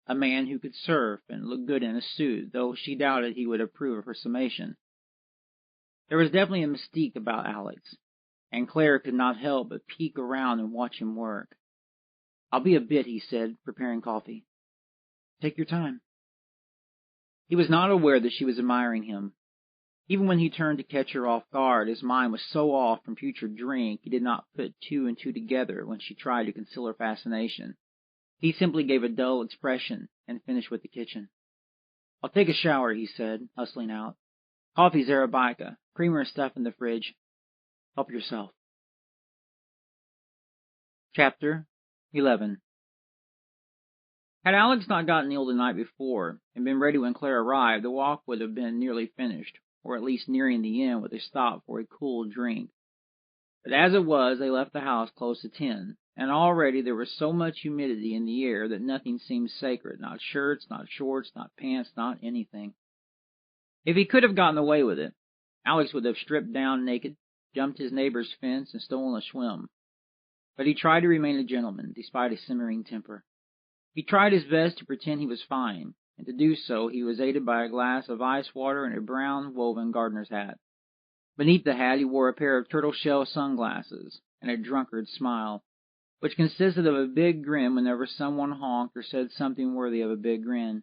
a man who could surf and look good in a suit, though she doubted he would approve of her summation. There was definitely a mystique about Alex, and Claire could not help but peek around and watch him work. I'll be a bit, he said, preparing coffee. Take your time. He was not aware that she was admiring him. Even when he turned to catch her off guard, his mind was so off from future drink he did not put two and two together when she tried to conceal her fascination. He simply gave a dull expression and finished with the kitchen. I'll take a shower, he said, hustling out. Coffee's Arabica, creamer stuff in the fridge. Help yourself. Chapter 11. Had Alex not gotten ill the night before and been ready when Claire arrived, the walk would have been nearly finished, or at least nearing the end with a stop for a cool drink. But as it was, they left the house close to 10, and already there was so much humidity in the air that nothing seemed sacred, not shirts, not shorts, not pants, not anything. If he could have gotten away with it, Alex would have stripped down naked, jumped his neighbor's fence, and stolen a swim. But he tried to remain a gentleman, despite his simmering temper. He tried his best to pretend he was fine, and to do so he was aided by a glass of ice water and a brown woven gardener's hat. Beneath the hat he wore a pair of turtle-shell sunglasses and a drunkard's smile, which consisted of a big grin whenever someone honked or said something worthy of a big grin.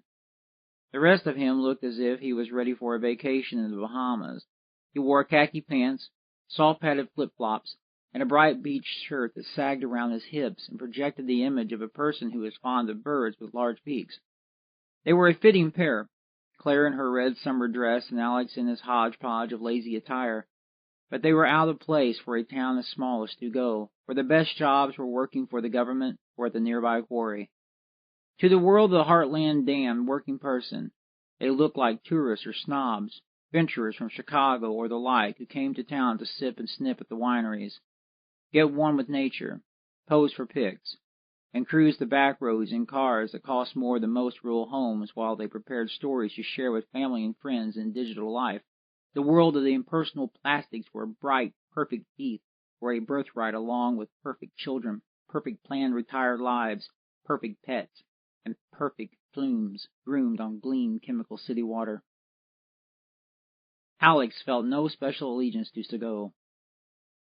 The rest of him looked as if he was ready for a vacation in the Bahamas. He wore khaki pants, soft-padded flip-flops, and a bright beach shirt that sagged around his hips and projected the image of a person who is fond of birds with large beaks. They were a fitting pair, Claire in her red summer dress and Alex in his hodgepodge of lazy attire, but they were out of place for a town as small as Stugo, where the best jobs were working for the government or at the nearby quarry. To the world of the Heartland damned working person, they looked like tourists or snobs, venturers from Chicago or the like who came to town to sip and snip at the wineries, get one with nature, pose for pics, and cruise the back roads in cars that cost more than most rural homes while they prepared stories to share with family and friends in digital life. The world of the impersonal plastics where bright, perfect teeth were a birthright along with perfect children, perfect planned retired lives, perfect pets, and perfect plumes groomed on gleam chemical city water. Alex felt no special allegiance to Segoe.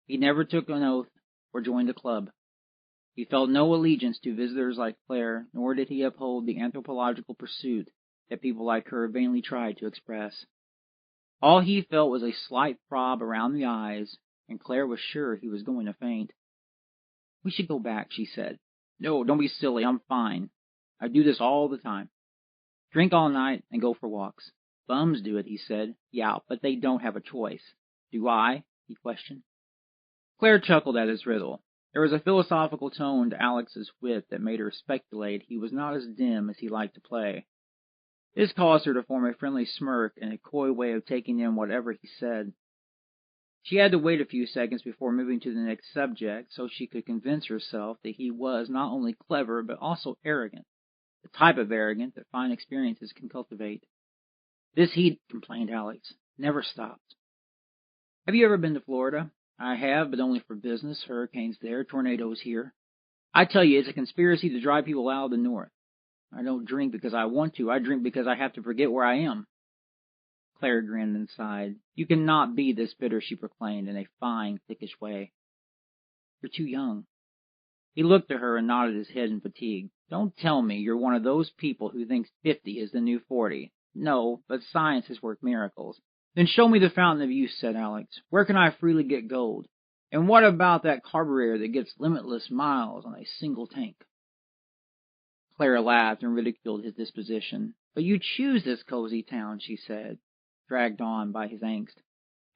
He never took an oath or joined a club. He felt no allegiance to visitors like Claire, nor did he uphold the anthropological pursuit that people like her vainly tried to express. All he felt was a slight throb around the eyes, and Claire was sure he was going to faint. "We should go back," she said. "No, don't be silly. I'm fine. I do this all the time. Drink all night and go for walks." "Bums do it," he said. "Yeah, but they don't have a choice." "Do I?" he questioned. Claire chuckled at his riddle. There was a philosophical tone to Alex's wit that made her speculate he was not as dim as he liked to play. This caused her to form a friendly smirk and a coy way of taking in whatever he said. She had to wait a few seconds before moving to the next subject so she could convince herself that he was not only clever but also arrogant, the type of arrogant that fine experiences can cultivate. "This heat," complained Alex, "never stops." "Have you ever been to Florida?" "I have, but only for business. Hurricanes there, tornadoes here. I tell you, it's a conspiracy to drive people out of the north. I don't drink because I want to. I drink because I have to forget where I am." Claire grinned and sighed. "You cannot be this bitter," she proclaimed in a fine, thickish way. "You're too young." He looked at her and nodded his head in fatigue. "Don't tell me you're one of those people who thinks 50 is the new 40. No, but science has worked miracles." "Then show me the fountain of youth," said Alex. "Where can I freely get gold? And what about that carburetor that gets limitless miles on a single tank?" Claire laughed and ridiculed his disposition. "But you choose this cozy town," she said, dragged on by his angst.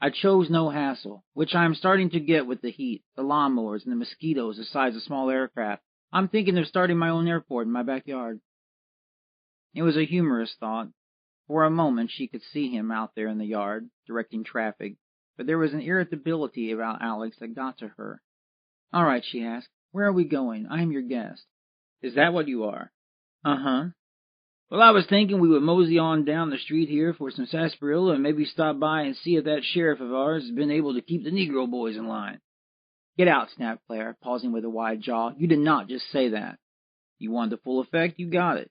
"I chose no hassle, which I am starting to get with the heat, the lawnmowers, and the mosquitoes the size of small aircraft. I'm thinking of starting my own airport in my backyard." It was a humorous thought. For a moment she could see him out there in the yard, directing traffic, but there was an irritability about Alex that got to her. "All right," she asked. "Where are we going? I am your guest." "Is that what you are?" "Uh-huh. Well, I was thinking we would mosey on down the street here for some sarsaparilla and maybe stop by and see if that sheriff of ours has been able to keep the Negro boys in line." "Get out," snapped Claire, pausing with a wide jaw. "You did not just say that." "You wanted the full effect, you got it."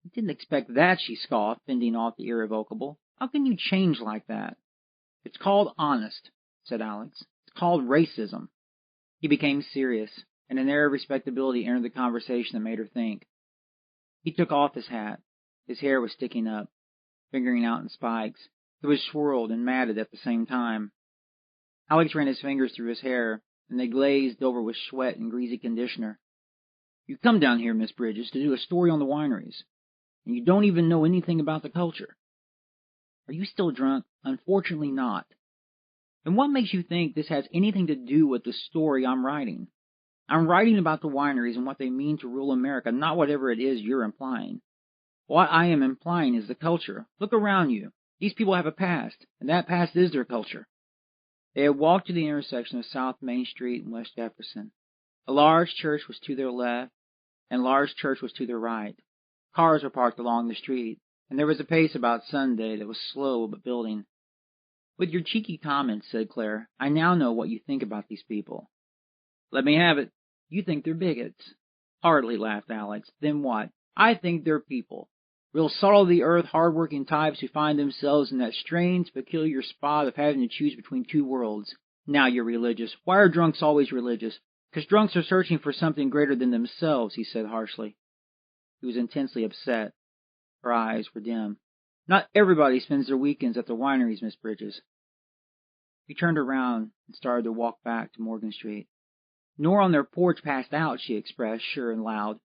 "I didn't expect that," she scoffed, fending off the irrevocable. "How can you change like that?" "It's called honest," said Alex. "It's called racism." He became serious, and an air of respectability entered the conversation that made her think. He took off his hat. His hair was sticking up, fingering out in spikes. It was swirled and matted at the same time. Alex ran his fingers through his hair, and they glazed over with sweat and greasy conditioner. "You come down here, Miss Bridges, to do a story on the wineries, and you don't even know anything about the culture." "Are you still drunk?" "Unfortunately not." "And what makes you think this has anything to do with the story I'm writing?" "I'm writing about the wineries and what they mean to rural America, not whatever it is you're implying." "What I am implying is the culture. Look around you. These people have a past, and that past is their culture." They had walked to the intersection of South Main Street and West Jefferson. A large church was to their left, and a large church was to their right. Cars were parked along the street, and there was a pace about Sunday that was slow but building. With your cheeky comments, said Claire, I now know what you think about these people. Let me have it. You think they're bigots. Hardly, laughed Alex. Then what? I think they're people. Real salt-of-the-earth, hard-working types who find themselves in that strange, peculiar spot of having to choose between two worlds. Now you're religious. Why are drunks always religious? Because drunks are searching for something greater than themselves, he said harshly. He was intensely upset. Her eyes were dim. Not everybody spends their weekends at the wineries, Miss Bridges. He turned around and started to walk back to Morgan Street. Nor on their porch passed out, she expressed, sure and loud.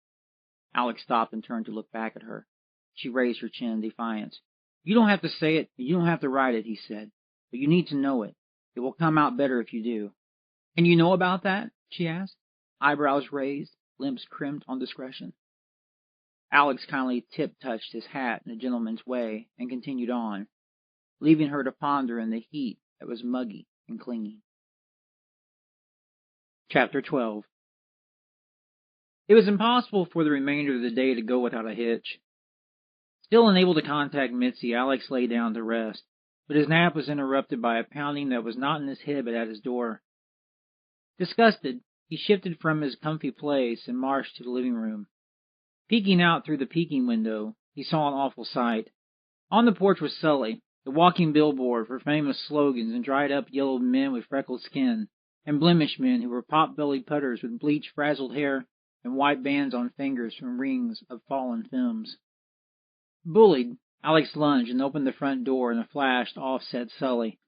Alex stopped and turned to look back at her. She raised her chin in defiance. You don't have to say it, and you don't have to write it, he said. But you need to know it. It will come out better if you do. And you know about that? She asked, eyebrows raised, lips crimped on discretion. Alex kindly tip-touched his hat in a gentleman's way and continued on, leaving her to ponder in the heat that was muggy and clinging. Chapter 12. It was impossible for the remainder of the day to go without a hitch. Still unable to contact Mitzi, Alex lay down to rest, but his nap was interrupted by a pounding that was not in his head but at his door. Disgusted, he shifted from his comfy place and marched to the living room. Peeking out through the peeking window, he saw an awful sight. On the porch was Sully, the walking billboard for famous slogans and dried-up yellow men with freckled skin, and blemished men who were pot-bellied putters with bleached, frazzled hair and white bands on fingers from rings of fallen films. Bullied, Alex lunged and opened the front door in a flash to offset Sully.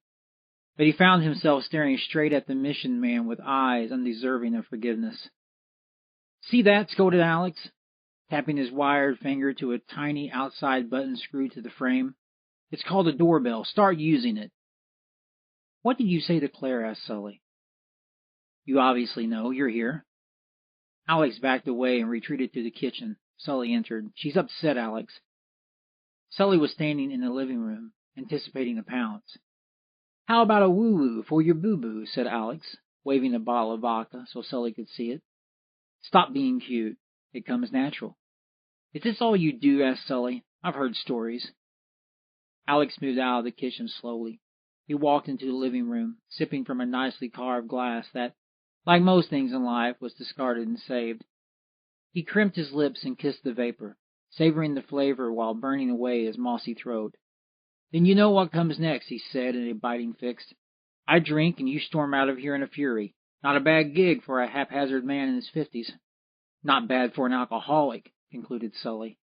But he found himself staring straight at the mission man with eyes undeserving of forgiveness. See that? Scolded Alex, tapping his wired finger to a tiny outside button screwed to the frame. It's called a doorbell. Start using it. What did you say to Claire? Asked Sully. You obviously know. You're here. Alex backed away and retreated to the kitchen. Sully entered. She's upset, Alex. Sully was standing in the living room, anticipating a pounce. How about a woo-woo for your boo-boo? Said Alex, waving a bottle of vodka so Sully could see it. Stop being cute. It comes natural. Is this all you do? Asked Sully. I've heard stories. Alex moved out of the kitchen slowly. He walked into the living room, sipping from a nicely carved glass that, like most things in life, was discarded and saved. He crimped his lips and kissed the vapor, savoring the flavor while burning away his mossy throat. Then you know what comes next, he said in a biting fix. I drink and you storm out of here in a fury. Not a bad gig for a haphazard man in his 50s. Not bad for an alcoholic, concluded Sully.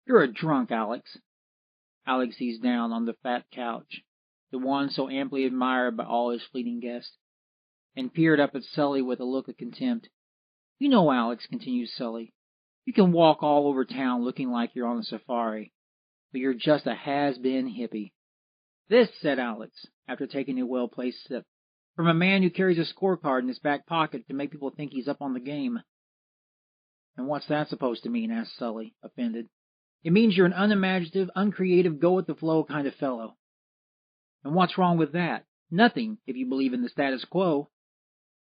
You're a drunk, Alex. Alex eased down on the fat couch, the one so amply admired by all his fleeting guests, and peered up at Sully with a look of contempt. You know, Alex, continued Sully, you can walk all over town looking like you're on a safari, but you're just a has-been hippie. This, said Alex, after taking a well-placed sip, from a man who carries a scorecard in his back pocket to make people think he's up on the game. And what's that supposed to mean? Asked Sully, offended. It means you're an unimaginative, uncreative, go-with-the-flow kind of fellow. And what's wrong with that? Nothing, if you believe in the status quo.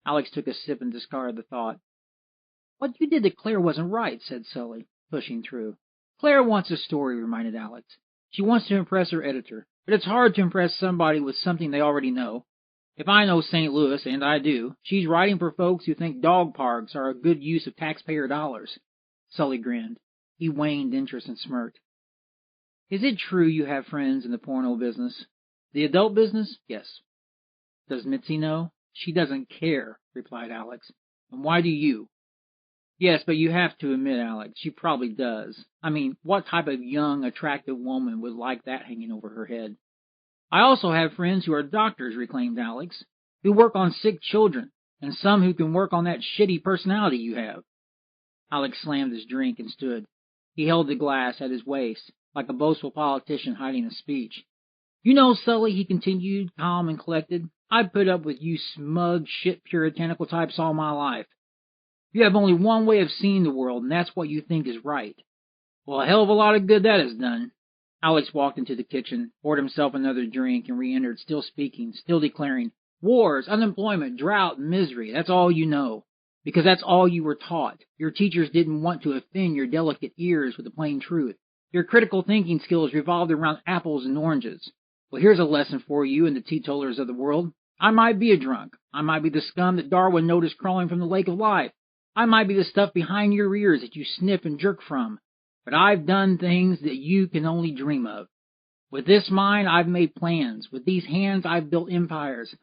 Alex took a sip and discarded the thought. What you did to Claire wasn't right, said Sully, pushing through. Claire wants a story, reminded Alex. She wants to impress her editor, but it's hard to impress somebody with something they already know. If I know St. Louis, and I do, she's writing for folks who think dog parks are a good use of taxpayer dollars. Sully grinned. He waned interest and smirked. Is it true you have friends in the porno business? The adult business? Yes. Does Mitzi know? She doesn't care, replied Alex. And why do you? Yes, but you have to admit, Alex, she probably does. I mean, what type of young, attractive woman would like that hanging over her head? I also have friends who are doctors, reclaimed Alex, who work on sick children, and some who can work on that shitty personality you have. Alex slammed his drink and stood. He held the glass at his waist, like a boastful politician hiding a speech. You know, Sully, he continued, calm and collected, I've put up with you smug, shit puritanical types all my life. You have only one way of seeing the world, and that's what you think is right. Well, a hell of a lot of good that has done. Alex walked into the kitchen, poured himself another drink, and re-entered, still speaking, still declaring, wars, unemployment, drought, and misery, that's all you know. Because that's all you were taught. Your teachers didn't want to offend your delicate ears with the plain truth. Your critical thinking skills revolved around apples and oranges. Well, here's a lesson for you and the teetotalers of the world. I might be a drunk. I might be the scum that Darwin noticed crawling from the lake of life. I might be the stuff behind your ears that you sniff and jerk from. But I've done things that you can only dream of. With this mind, I've made plans. With these hands, I've built empires.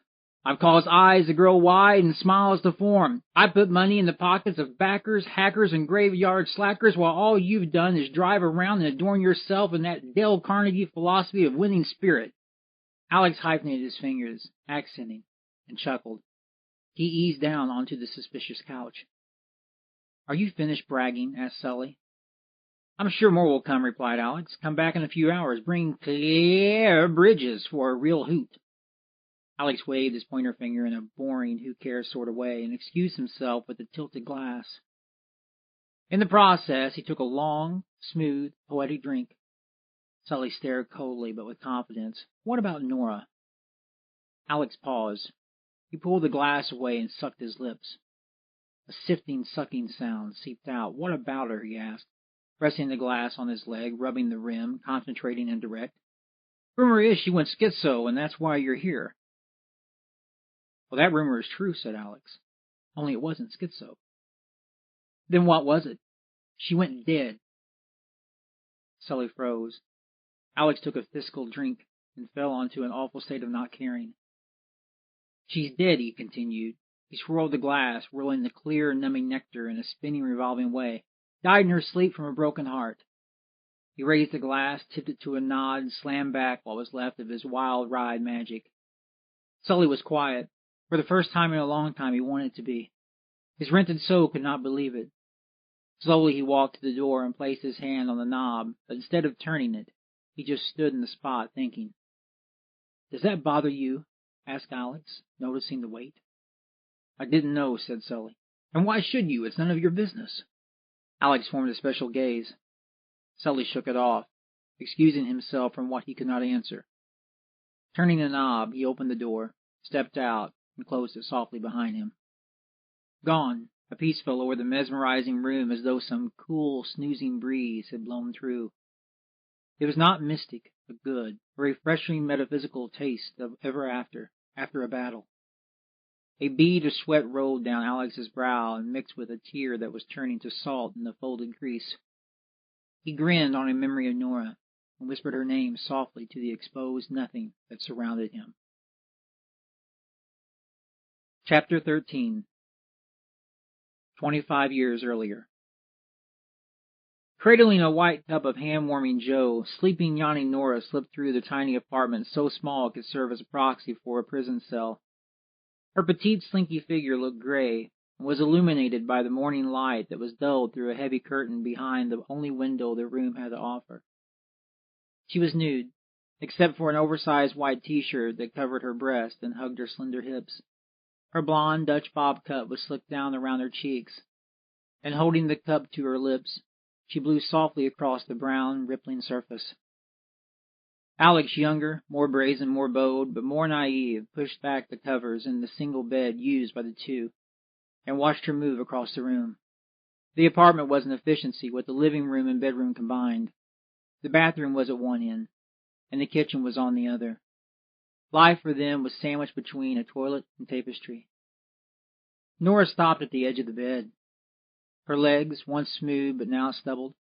I've caused eyes to grow wide and smiles to form. I put money in the pockets of backers, hackers, and graveyard slackers, while all you've done is drive around and adorn yourself in that Dale Carnegie philosophy of winning spirit. Alex hyphenated his fingers, accenting, and chuckled. He eased down onto the suspicious couch. Are you finished bragging? Asked Sully. I'm sure more will come, replied Alex. Come back in a few hours. Bring clear bridges for a real hoot. Alex waved his pointer finger in a boring, who cares sort of way and excused himself with the tilted glass. In the process, he took a long, smooth, poetic drink. Sully stared coldly but with confidence. What about Nora? Alex paused. He pulled the glass away and sucked his lips. A sifting, sucking sound seeped out. What about her? He asked, pressing the glass on his leg, rubbing the rim, concentrating and direct. Rumor is she went schizo, and that's why you're here. Well, that rumor is true, said Alex. Only it wasn't schizo. Then what was it? She went dead. Sully froze. Alex took a fiscal drink and fell onto an awful state of not caring. She's dead, he continued. He swirled the glass, whirling the clear, numbing nectar in a spinning, revolving way. Died in her sleep from a broken heart. He raised the glass, tipped it to a nod, and slammed back what was left of his wild ride magic. Sully was quiet. For the first time in a long time, he wanted to be. His rented soul could not believe it. Slowly he walked to the door and placed his hand on the knob, but instead of turning it, he just stood in the spot, thinking. Does that bother you? Asked Alex, noticing the weight. I didn't know, said Sully. And why should you? It's none of your business. Alex formed a special gaze. Sully shook it off, excusing himself from what he could not answer. Turning the knob, he opened the door, stepped out, and closed it softly behind him. Gone, a peace fell over the mesmerizing room as though some cool, snoozing breeze had blown through. It was not mystic, but good, a refreshing metaphysical taste of ever after a battle. A bead of sweat rolled down Alex's brow and mixed with a tear that was turning to salt in the folded crease. He grinned on a memory of Nora and whispered her name softly to the exposed nothing that surrounded him. Chapter 13. 25 years earlier. Cradling a white cup of hand-warming Joe, sleeping yawning Nora slipped through the tiny apartment so small it could serve as a proxy for a prison cell. Her petite, slinky figure looked gray and was illuminated by the morning light that was dulled through a heavy curtain behind the only window the room had to offer. She was nude, except for an oversized white t-shirt that covered her breast and hugged her slender hips. Her blonde Dutch bob cut was slicked down around her cheeks, and holding the cup to her lips, she blew softly across the brown, rippling surface. Alex, younger, more brazen, more bold, but more naive, pushed back the covers in the single bed used by the two, and watched her move across the room. The apartment was an efficiency with the living room and bedroom combined. The bathroom was at one end, and the kitchen was on the other. Life for them was sandwiched between a toilet and tapestry. Nora stopped at the edge of the bed. Her legs, once smooth but now stubbled,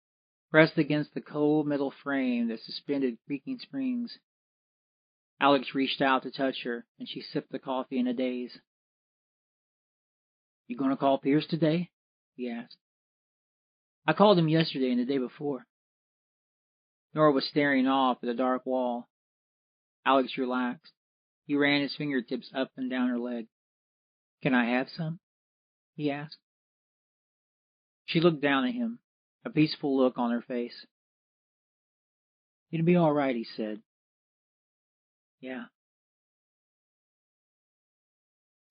pressed against the cold metal frame that suspended creaking springs. Alex reached out to touch her, and she sipped the coffee in a daze. You going to call Pierce today? He asked. I called him yesterday and the day before. Nora was staring off at the dark wall. Alex relaxed. He ran his fingertips up and down her leg. Can I have some? He asked. She looked down at him, a peaceful look on her face. It'll be all right, he said. Yeah.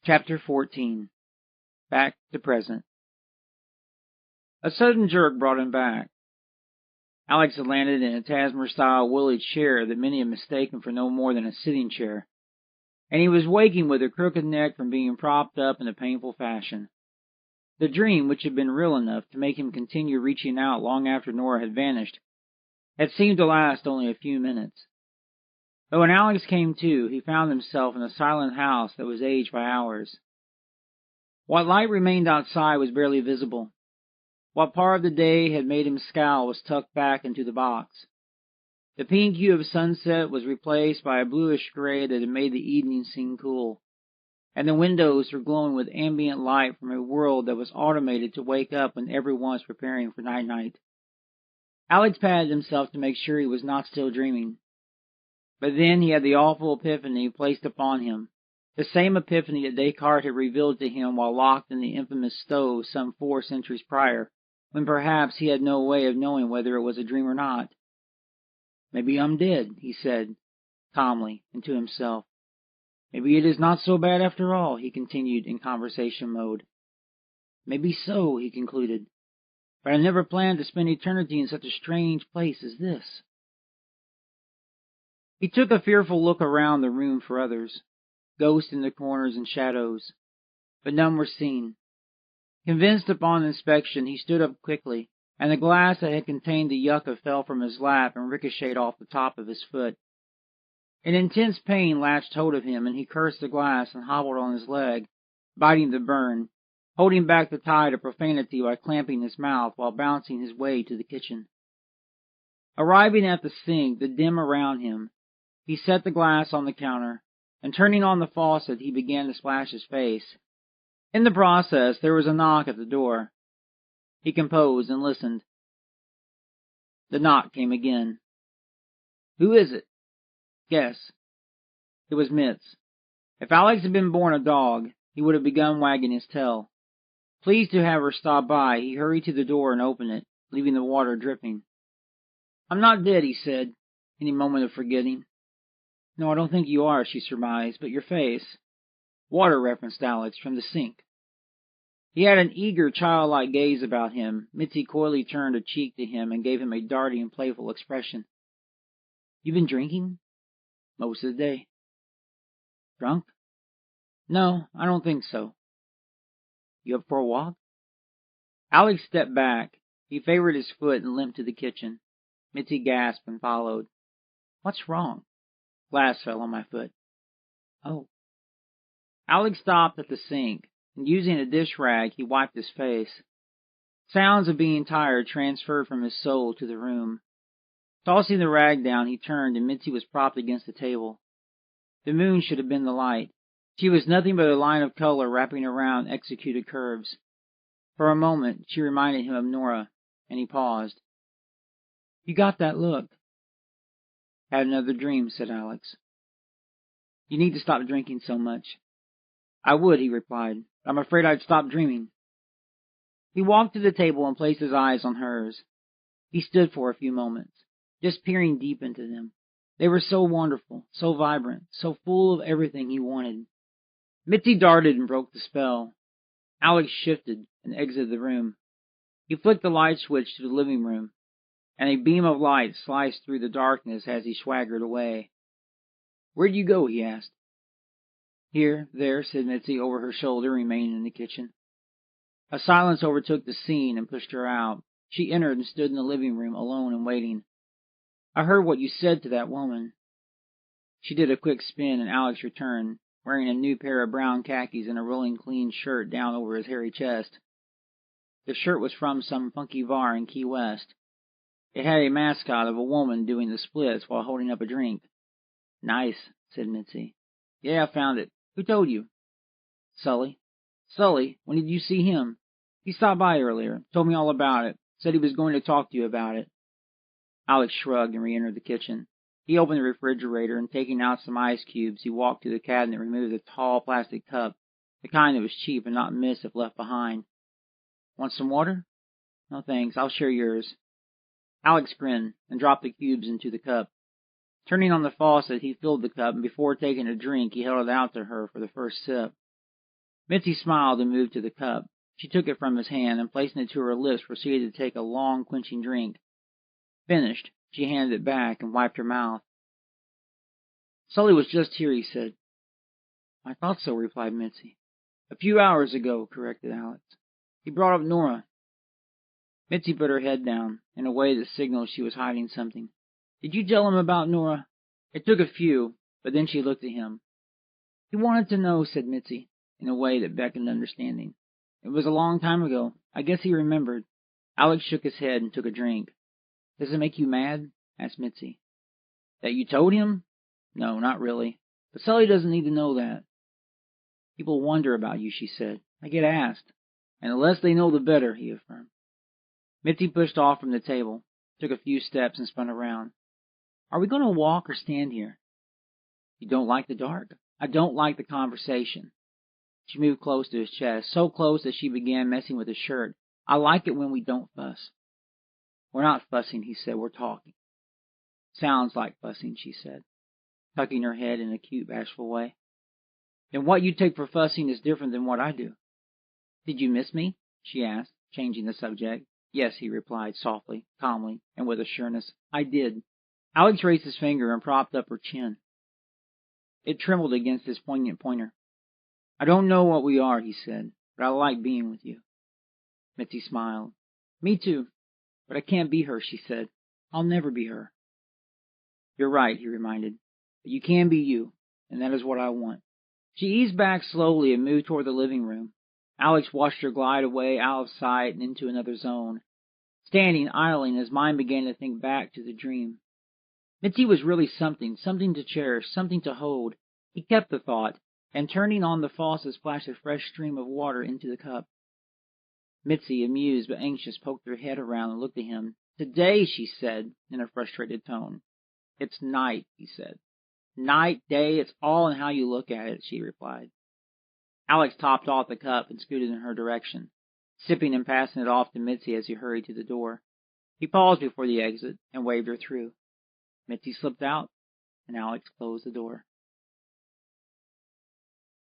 Chapter 14. Back to present. A sudden jerk brought him back. Alex had landed in a Tasmer-style woolly chair that many had mistaken for no more than a sitting chair, and he was waking with a crooked neck from being propped up in a painful fashion. The dream, which had been real enough to make him continue reaching out long after Nora had vanished, had seemed to last only a few minutes. But when Alex came to, he found himself in a silent house that was aged by hours. What light remained outside was barely visible. What part of the day had made him scowl was tucked back into the box. The pink hue of sunset was replaced by a bluish gray that had made the evening seem cool, and the windows were glowing with ambient light from a world that was automated to wake up when everyone was preparing for night-night. Alex patted himself to make sure he was not still dreaming. But then he had the awful epiphany placed upon him, the same epiphany that Descartes had revealed to him while locked in the infamous stove some 4 centuries prior, when perhaps he had no way of knowing whether it was a dream or not. "Maybe I'm dead," he said, calmly, and to himself. "Maybe it is not so bad after all," he continued in conversation mode. "Maybe so," he concluded, "but I never planned to spend eternity in such a strange place as this." He took a fearful look around the room for others, ghosts in the corners and shadows, but none were seen. Convinced upon inspection, he stood up quickly, and the glass that had contained the yucca fell from his lap and ricocheted off the top of his foot. An intense pain latched hold of him, and he cursed the glass and hobbled on his leg, biting the burn, holding back the tide of profanity by clamping his mouth while bouncing his way to the kitchen. Arriving at the sink, the dim around him, he set the glass on the counter, and turning on the faucet, he began to splash his face. In the process, there was a knock at the door. He composed and listened. The knock came again. "Who is it?" "Guess." It was Mitz. If Alex had been born a dog, he would have begun wagging his tail. Pleased to have her stop by, he hurried to the door and opened it, leaving the water dripping. "I'm not dead," he said, in a moment of forgetting. "No, I don't think you are," she surmised, "but your face—" "Water," referenced Alex, "from the sink." He had an eager, childlike gaze about him. Mitzi coyly turned a cheek to him and gave him a darting, playful expression. "You been drinking?" "Most of the day." "Drunk?" "No, I don't think so." "You up for a walk?" Alex stepped back. He favored his foot and limped to the kitchen. Mitzi gasped and followed. "What's wrong?" "Glass fell on my foot." "Oh." Alex stopped at the sink, and using a dish rag, he wiped his face. Sounds of being tired transferred from his soul to the room. Tossing the rag down, he turned, and Mitzi was propped against the table. The moon should have been the light. She was nothing but a line of color wrapping around executed curves. For a moment, she reminded him of Nora, and he paused. "You got that look." "Had another dream," said Alex. "You need to stop drinking so much." "I would," he replied. "I'm afraid I'd stop dreaming." He walked to the table and placed his eyes on hers. He stood for a few moments, just peering deep into them. They were so wonderful, so vibrant, so full of everything he wanted. Mitzi darted and broke the spell. Alex shifted and exited the room. He flicked the light switch to the living room, and a beam of light sliced through the darkness as he swaggered away. "Where'd you go?" he asked. "Here, there," said Mitzi over her shoulder, remaining in the kitchen. A silence overtook the scene and pushed her out. She entered and stood in the living room, alone and waiting. "I heard what you said to that woman." She did a quick spin, and Alex returned, wearing a new pair of brown khakis and a rolling clean shirt down over his hairy chest. The shirt was from some funky bar in Key West. It had a mascot of a woman doing the splits while holding up a drink. "Nice," said Mitzi. "Yeah, I found it. Who told you?" "Sully." "Sully? When did you see him?" "He stopped by earlier. Told me all about it. Said he was going to talk to you about it." Alex shrugged and re-entered the kitchen. He opened the refrigerator, and taking out some ice cubes, he walked to the cabinet and removed a tall plastic cup, the kind that was cheap and not miss if left behind. "Want some water?" "No, thanks. I'll share yours." Alex grinned and dropped the cubes into the cup. Turning on the faucet, he filled the cup, and before taking a drink, he held it out to her for the first sip. Mitzi smiled and moved to the cup. She took it from his hand, and placing it to her lips, proceeded to take a long, quenching drink. Finished, she handed it back and wiped her mouth. "Sully was just here," he said. "I thought so," replied Mitzi. "A few hours ago," corrected Alex. "He brought up Nora." Mitzi put her head down, in a way that signaled she was hiding something. "Did you tell him about Nora?" It took a few, but then she looked at him. He wanted to know, said Mitzi, in a way that beckoned understanding. It was a long time ago. I guess he remembered. Alex shook his head and took a drink. Does it make you mad? Asked Mitzi. That you told him? No, not really. But Sully doesn't need to know that. People wonder about you, she said. I get asked. And the less they know, the better, he affirmed. Mitzi pushed off from the table, took a few steps, and spun around. Are we going to walk or stand here? You don't like the dark? I don't like the conversation. She moved close to his chest, so close that she began messing with his shirt. I like it when we don't fuss. We're not fussing, he said. We're talking. Sounds like fussing, she said, tucking her head in a cute, bashful way. Then what you take for fussing is different than what I do. Did you miss me? She asked, changing the subject. Yes, he replied, softly, calmly, and with assurance. I did. Alex raised his finger and propped up her chin. It trembled against his poignant pointer. I don't know what we are, he said, but I like being with you. Mitzi smiled. Me too, but I can't be her, she said. I'll never be her. You're right, he reminded, but you can be you, and that is what I want. She eased back slowly and moved toward the living room. Alex watched her glide away out of sight and into another zone. Standing, idling, his mind began to think back to the dream. Mitzi was really something to cherish, something to hold. He kept the thought, and turning on the faucet splashed a fresh stream of water into the cup. Mitzi, amused but anxious, poked her head around and looked at him. Today, she said, in a frustrated tone. It's night, he said. Night, day, it's all in how you look at it, she replied. Alex topped off the cup and scooted in her direction, sipping and passing it off to Mitzi as he hurried to the door. He paused before the exit and waved her through. Mitzi slipped out, and Alex closed the door.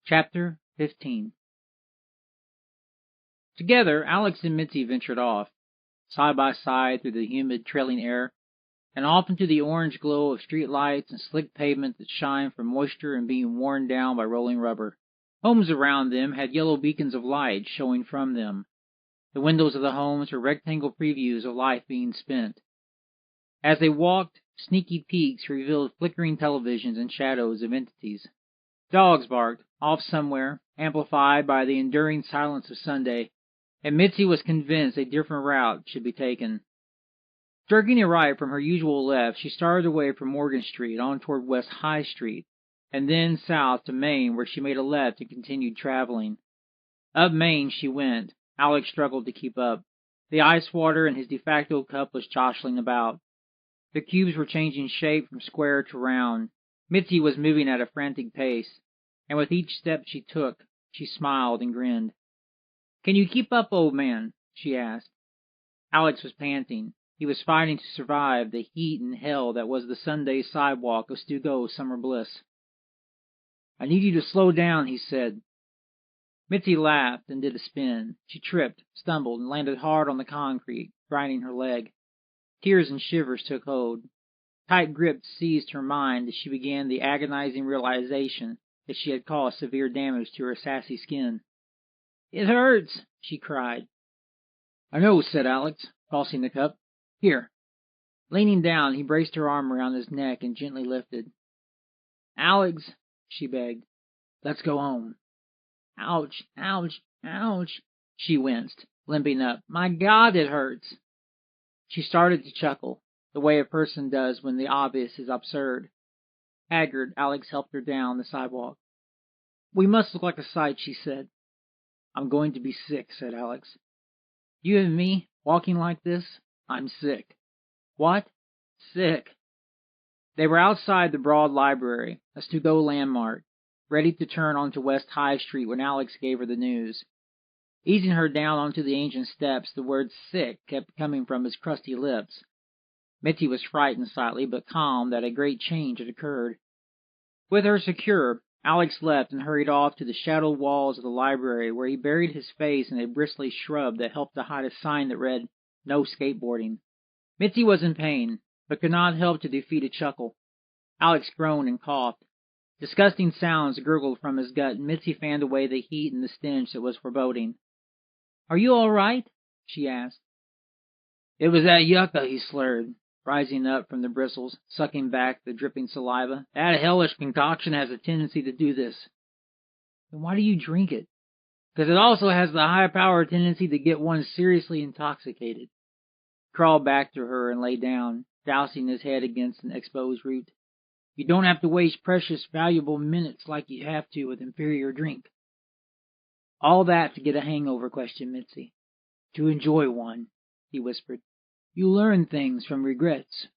Chapter 15. Together, Alex and Mitzi ventured off, side by side through the humid, trailing air, and off into the orange glow of street lights and slick pavement that shine from moisture and being worn down by rolling rubber. Homes around them had yellow beacons of light showing from them. The windows of the homes were rectangle previews of life being spent. As they walked, sneaky peaks revealed flickering televisions and shadows of entities. Dogs barked, off somewhere, amplified by the enduring silence of Sunday, and Mitzi was convinced a different route should be taken. Jerking a right from her usual left, she started away from Morgan Street on toward West High Street, and then south to Main, where she made a left and continued traveling. Up Main she went. Alex struggled to keep up. The ice water in his de facto cup was jostling about. The cubes were changing shape from square to round. Mitzi was moving at a frantic pace, and with each step she took, she smiled and grinned. Can you keep up, old man? She asked. Alex was panting. He was fighting to survive the heat and hell that was the Sunday sidewalk of Stugo's summer bliss. I need you to slow down, he said. Mitzi laughed and did a spin. She tripped, stumbled, and landed hard on the concrete, grinding her leg. Tears and shivers took hold. Tight grips seized her mind as she began the agonizing realization that she had caused severe damage to her sassy skin. It hurts, she cried. I know, said Alex, tossing the cup. Here. Leaning down, he braced her arm around his neck and gently lifted. Alex, she begged, let's go home. Ouch, ouch, ouch, she winced, limping up. My God, it hurts. She started to chuckle, the way a person does when the obvious is absurd. Haggard, Alex helped her down the sidewalk. We must look like a sight, she said. I'm going to be sick, said Alex. You and me, walking like this? I'm sick. What? Sick. They were outside the broad library, a Stugo landmark, ready to turn onto West High Street when Alex gave her the news. Easing her down onto the ancient steps, the word sick kept coming from his crusty lips. Mitzi was frightened slightly, but calm that a great change had occurred. With her secure, Alex left and hurried off to the shadowed walls of the library, where he buried his face in a bristly shrub that helped to hide a sign that read, No Skateboarding. Mitzi was in pain, but could not help to defeat a chuckle. Alex groaned and coughed. Disgusting sounds gurgled from his gut, and Mitzi fanned away the heat and the stench that was foreboding. Are you all right? She asked. It was that yucca, he slurred. rising up from the bristles, sucking back the dripping saliva. That hellish concoction has a tendency to do this. Then why do you drink it? Because it also has the high-powered tendency to get one seriously intoxicated. He crawled back to her and lay down, dousing his head against an exposed root. You don't have to waste precious, valuable minutes like you have to with inferior drink. All that to get a hangover, questioned Mitzi. To enjoy one, he whispered. You learn things from regrets.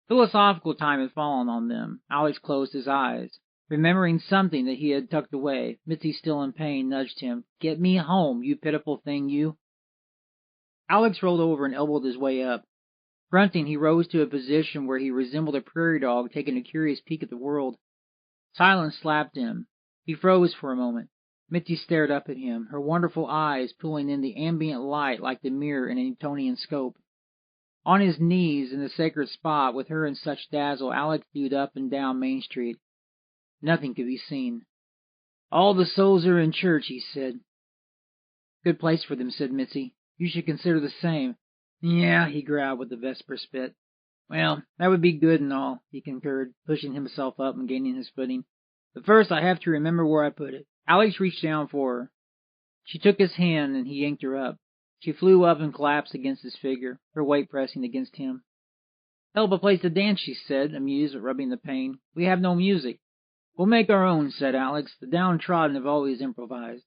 Philosophical time had fallen on them. Alex closed his eyes. Remembering something that he had tucked away, Mitzi, still in pain, nudged him. Get me home, you pitiful thing, you. Alex rolled over and elbowed his way up. Grunting, he rose to a position where he resembled a prairie dog taking a curious peek at the world. Silence slapped him. He froze for a moment. Mitzi stared up at him, her wonderful eyes pulling in the ambient light like the mirror in a Newtonian scope. On his knees in the sacred spot, with her in such dazzle, Alex viewed up and down Main Street. Nothing could be seen. All the souls are in church, he said. Good place for them, said Mitzi. You should consider the same. Yeah, he growled with the vesper spit. Well, that would be good and all, he concurred, pushing himself up and gaining his footing. But first I have to remember where I put it. Alex reached down for her. She took his hand and he yanked her up. She flew up and collapsed against his figure, her weight pressing against him. Hell of a place to dance, she said, amused at rubbing the pain. We have no music. We'll make our own, said Alex. The downtrodden have always improvised.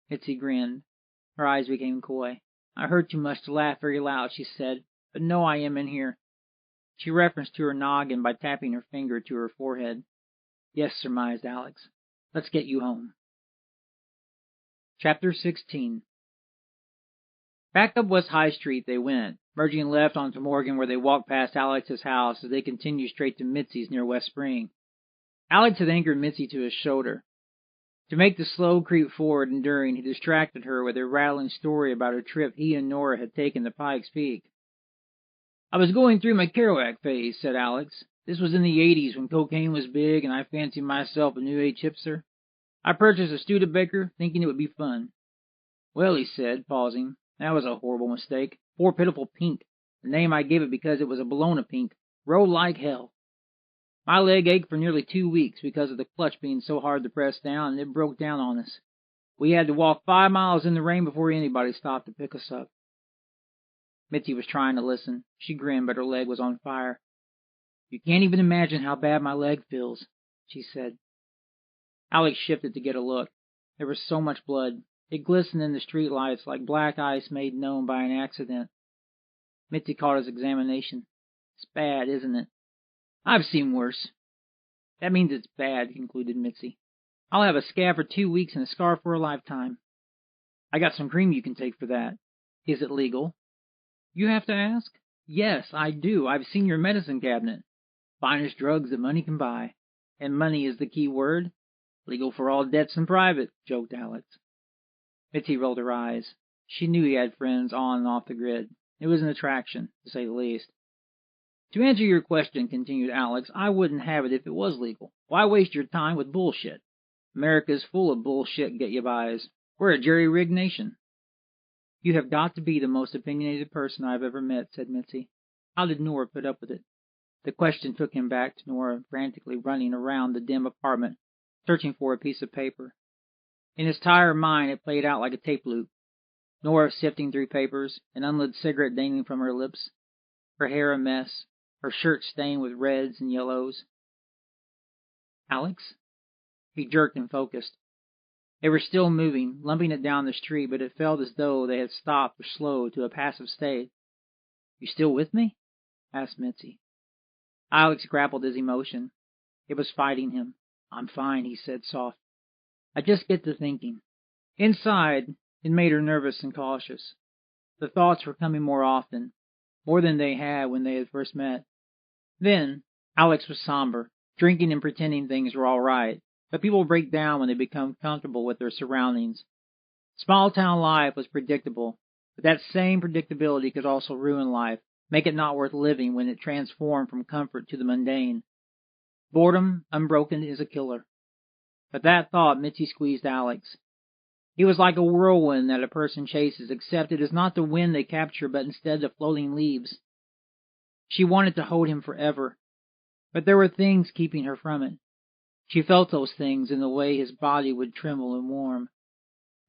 Mitzi grinned. Her eyes became coy. I heard too much to laugh very loud, she said, but no, I am in here. She referenced to her noggin by tapping her finger to her forehead. Yes, surmised Alex. Let's get you home. Chapter 16. Back up West High Street they went, merging left onto Morgan where they walked past Alex's house as they continued straight to Mitzi's near West Spring. Alex had anchored Mitzi to his shoulder. To make the slow creep forward enduring, he distracted her with a rattling story about a trip he and Nora had taken to Pike's Peak. I was going through my Kerouac phase, said Alex. This was in the 80s when cocaine was big and I fancied myself a new age hipster. I purchased a Studebaker thinking it would be fun. Well, he said, pausing, that was a horrible mistake. Poor pitiful pink. The name I gave it because it was a Bologna pink. Rolled like hell. My leg ached for nearly 2 weeks because of the clutch being so hard to press down, and it broke down on us. We had to walk 5 miles in the rain before anybody stopped to pick us up. Mitzi was trying to listen. She grinned, but her leg was on fire. You can't even imagine how bad my leg feels, she said. Alex shifted to get a look. There was so much blood. It glistened in the streetlights like black ice made known by an accident. Mitzi caught his examination. It's bad, isn't it? I've seen worse. That means it's bad, concluded Mitzi. I'll have a scab for 2 weeks and a scar for a lifetime. I got some cream you can take for that. Is it legal? You have to ask? Yes, I do. I've seen your medicine cabinet. Finest drugs that money can buy. And money is the key word. Legal for all debts in private, joked Alex. Mitzi rolled her eyes. She knew he had friends on and off the grid. It was an attraction, to say the least. To answer your question, continued Alex, I wouldn't have it if it was legal. Why waste your time with bullshit? America's full of bullshit get-you-bys. We're a jerry-rigged nation. You have got to be the most opinionated person I've ever met, said Mitzi. How did Nora put up with it? The question took him back to Nora frantically running around the dim apartment, searching for a piece of paper. In his tired mind, it played out like a tape loop. Nora sifting through papers, an unlit cigarette dangling from her lips, her hair a mess, her shirt stained with reds and yellows. Alex? He jerked and focused. They were still moving, lumping it down the street, but it felt as though they had stopped or slowed to a passive state. You still with me? Asked Mitzi. Alex grappled his emotion. It was fighting him. I'm fine, he said soft. I just get to thinking. Inside, it made her nervous and cautious. The thoughts were coming more often, more than they had when they had first met. Then, Alex was somber, drinking and pretending things were all right, but people break down when they become comfortable with their surroundings. Small-town life was predictable, but that same predictability could also ruin life, make it not worth living when it transformed from comfort to the mundane. Boredom, unbroken, is a killer. At that thought, Mitzi squeezed Alex. He was like a whirlwind that a person chases, except it is not the wind they capture, but instead the floating leaves. She wanted to hold him forever, but there were things keeping her from it. She felt those things in the way his body would tremble and warm.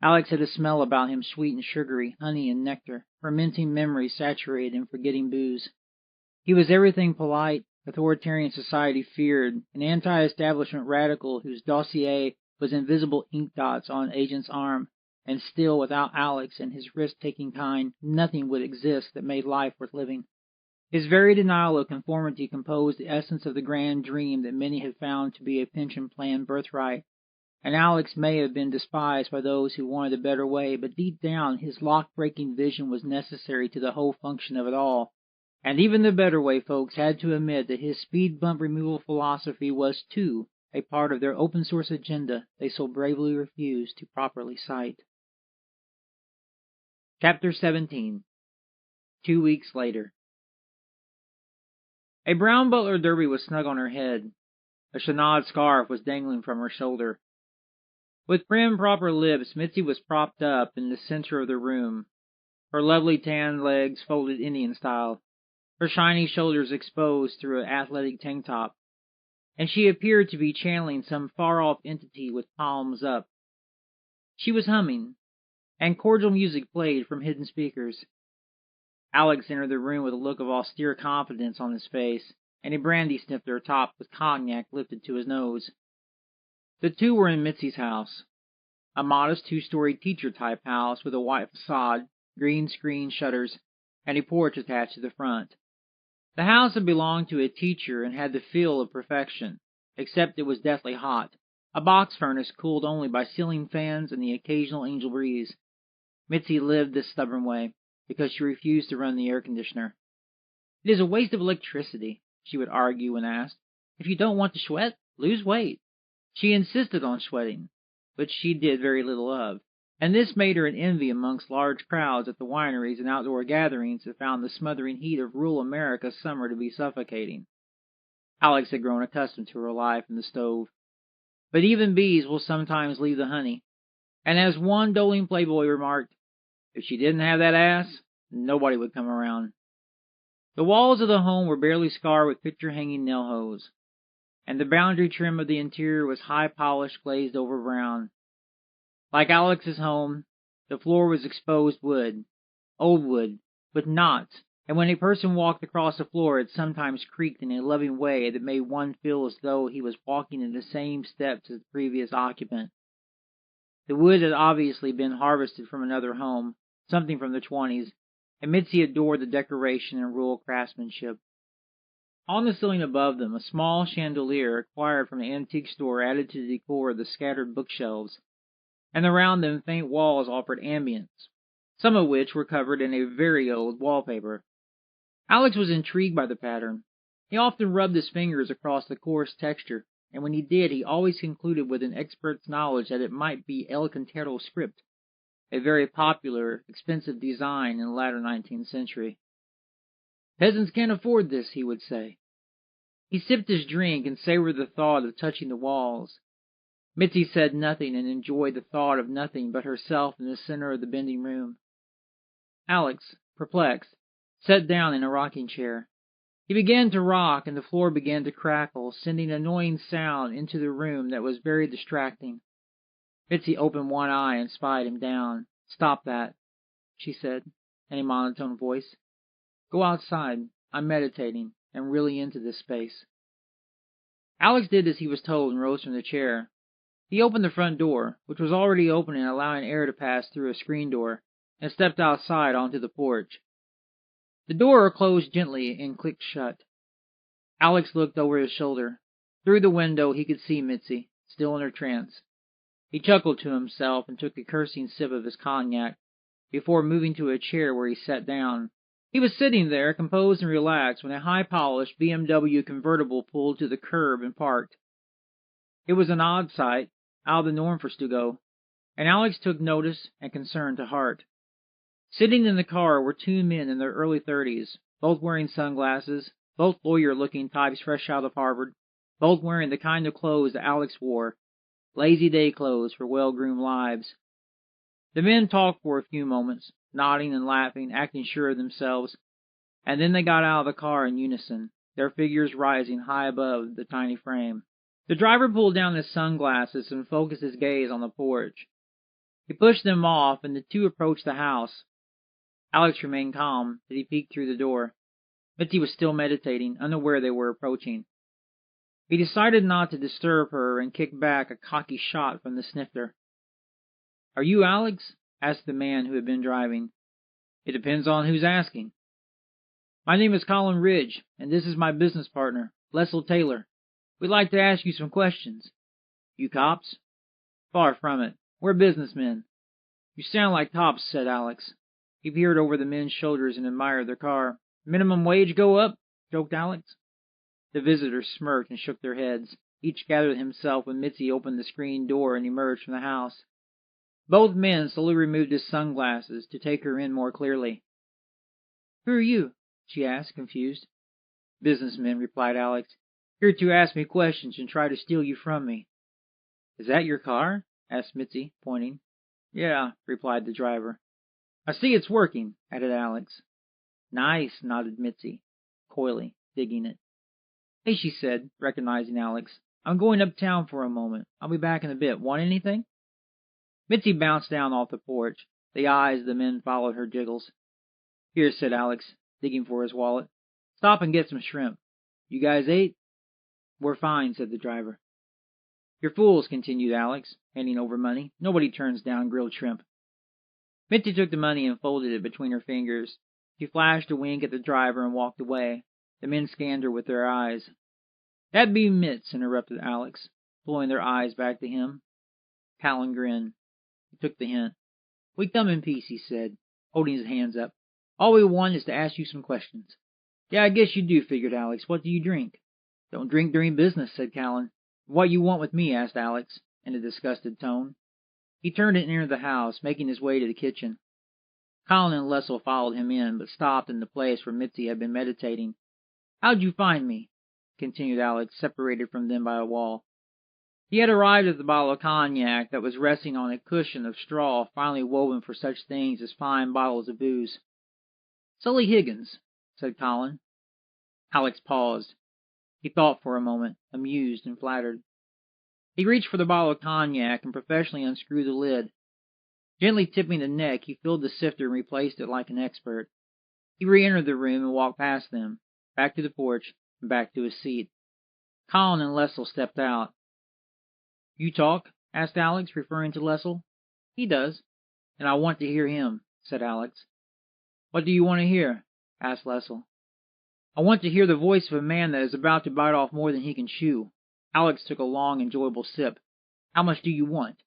Alex had a smell about him, sweet and sugary, honey and nectar, fermenting memory saturated in forgetting booze. He was everything polite, authoritarian society feared, an anti-establishment radical whose dossier was invisible ink dots on agent's arm, and still, without Alex and his risk-taking kind, nothing would exist that made life worth living. His very denial of conformity composed the essence of the grand dream that many had found to be a pension plan birthright, and Alex may have been despised by those who wanted a better way, but deep down his lock-breaking vision was necessary to the whole function of it all. And even the better way folks had to admit that his speed bump removal philosophy was, too, a part of their open source agenda they so bravely refused to properly cite. Chapter 17. 2 weeks later. A brown butler derby was snug on her head. A chenille scarf was dangling from her shoulder. With prim, proper lips, Mitzi was propped up in the center of the room, her lovely tan legs folded Indian style, her shiny shoulders exposed through an athletic tank top, and she appeared to be channeling some far-off entity with palms up. She was humming, and cordial music played from hidden speakers. Alex entered the room with a look of austere confidence on his face, and a brandy snifter topped with cognac lifted to his nose. The two were in Mitzi's house, a modest two-story teacher-type house with a white facade, green screen shutters, and a porch attached to the front. The house had belonged to a teacher and had the feel of perfection, except it was deathly hot, a box furnace cooled only by ceiling fans and the occasional angel breeze. Mitzi lived this stubborn way, because she refused to run the air conditioner. "It is a waste of electricity," she would argue when asked. "If you don't want to sweat, lose weight." She insisted on sweating, which she did very little of, and this made her an envy amongst large crowds at the wineries and outdoor gatherings that found the smothering heat of rural America's summer to be suffocating. Alex had grown accustomed to her life in the stove. But even bees will sometimes leave the honey, and as one doling playboy remarked, if she didn't have that ass, nobody would come around. The walls of the home were barely scarred with picture-hanging nail hose, and the boundary trim of the interior was high-polished glazed-over brown. Like Alex's home, the floor was exposed wood, old wood, with knots, and when a person walked across the floor it sometimes creaked in a loving way that made one feel as though he was walking in the same steps as the previous occupant. The wood had obviously been harvested from another home, something from the 20s, and Mitzi adored the decoration and rural craftsmanship. On the ceiling above them, a small chandelier acquired from an antique store added to the decor of the scattered bookshelves, and around them faint walls offered ambience, some of which were covered in a very old wallpaper. Alex was intrigued by the pattern. He often rubbed his fingers across the coarse texture, and when he did, he always concluded with an expert's knowledge that it might be El Cantero script, a very popular, expensive design in the latter 19th century. "Peasants can't afford this," he would say. He sipped his drink and savored the thought of touching the walls. Mitzi said nothing and enjoyed the thought of nothing but herself in the center of the bending room. Alex, perplexed, sat down in a rocking chair. He began to rock and the floor began to crackle, sending an annoying sound into the room that was very distracting. Mitzi opened one eye and spied him down. "Stop that," she said, in a monotone voice. "Go outside. I'm meditating, and really into this space." Alex did as he was told and rose from the chair. He opened the front door, which was already open and allowing air to pass through a screen door, and stepped outside onto the porch. The door closed gently and clicked shut. Alex looked over his shoulder. Through the window he could see Mitzi, still in her trance. He chuckled to himself and took a cursing sip of his cognac, before moving to a chair where he sat down. He was sitting there, composed and relaxed, when a high-polished BMW convertible pulled to the curb and parked. It was an odd sight, out of the norm for Stugo, and Alex took notice and concern to heart. Sitting in the car were two men in their early 30s, both wearing sunglasses, both lawyer-looking types fresh out of Harvard, both wearing the kind of clothes that Alex wore, lazy day clothes for well-groomed lives. The men talked for a few moments, nodding and laughing, acting sure of themselves. and then they got out of the car in unison, their figures rising high above the tiny frame. The driver pulled down his sunglasses and focused his gaze on the porch. He pushed them off, and the two approached the house. Alex remained calm as he peeked through the door. Mitzi was still meditating, unaware they were approaching. He decided not to disturb her and kicked back a cocky shot from the snifter. "Are you Alex?" asked the man who had been driving. "It depends on who's asking." "My name is Colin Ridge, and this is my business partner, Leslie Taylor. We'd like to ask you some questions." "You cops?" "Far from it. We're businessmen." "You sound like cops," said Alex. He peered over the men's shoulders and admired their car. "Minimum wage go up?" joked Alex. The visitors smirked and shook their heads. Each gathered himself when Mitzi opened the screen door and emerged from the house. Both men slowly removed his sunglasses to take her in more clearly. "Who are you?" she asked, confused. "Businessmen," replied Alex. "Here to ask me questions and try to steal you from me." "Is that your car?" asked Mitzi, pointing. "Yeah," replied the driver. "I see it's working," added Alex. "Nice," nodded Mitzi, coyly, digging it. "Hey," she said, recognizing Alex. "I'm going uptown for a moment. I'll be back in a bit. Want anything?" Mitzi bounced down off the porch. The eyes of the men followed her jiggles. "Here," said Alex, digging for his wallet. "Stop and get some shrimp. You guys ate?" "We're fine," said the driver. "You're fools," continued Alex, handing over money. "Nobody turns down grilled shrimp." Mitzi took the money and folded it between her fingers. She flashed a wink at the driver and walked away. The men scanned her with their eyes. "That be Mitz," interrupted Alex, pulling their eyes back to him. Callan grinned. He took the hint. "We come in peace," he said, holding his hands up. "All we want is to ask you some questions." "Yeah, I guess you do," figured Alex. "What do you drink?" "Don't drink during business," said Callan. "What you want with me?" asked Alex, in a disgusted tone. He turned and entered the house, making his way to the kitchen. Colin and Leslie followed him in, but stopped in the place where Mitzi had been meditating. "How'd you find me?" continued Alex, separated from them by a wall. He had arrived at the bottle of cognac that was resting on a cushion of straw finely woven for such things as fine bottles of booze. "Sully Higgins," said Colin. Alex paused. He thought for a moment, amused and flattered. He reached for the bottle of cognac and professionally unscrewed the lid. Gently tipping the neck, he filled the sifter and replaced it like an expert. He re-entered the room and walked past them, back to the porch, and back to his seat. Colin and Leslie stepped out. "You talk?" asked Alex, referring to Leslie. "He does." "And I want to hear him," said Alex. "What do you want to hear?" asked Leslie. "I want to hear the voice of a man that is about to bite off more than he can chew." Alex took a long, enjoyable sip. "How much do you want?"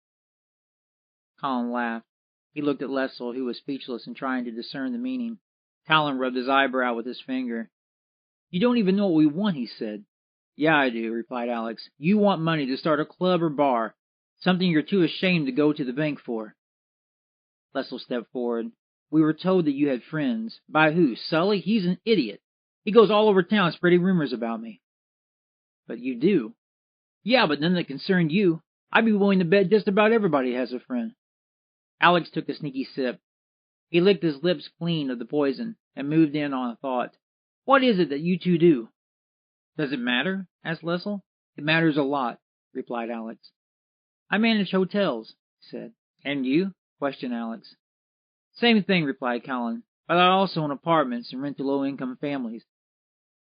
Colin laughed. He looked at Leslie, who was speechless and trying to discern the meaning. Colin rubbed his eyebrow with his finger. "You don't even know what we want," he said. "Yeah, I do," replied Alex. "You want money to start a club or bar, something you're too ashamed to go to the bank for." Leslie stepped forward. "We were told that you had friends." "By who? Sully? He's an idiot. He goes all over town spreading rumors about me." "But you do." "Yeah, but none that concern you. I'd be willing to bet just about everybody has a friend." Alex took a sneaky sip. He licked his lips clean of the poison and moved in on a thought. "What is it that you two do?" "Does it matter?" asked Leslie. "It matters a lot," replied Alex. "I manage hotels," he said. "And you?" questioned Alex. "Same thing," replied Colin. "But I also own apartments and rent to low-income families."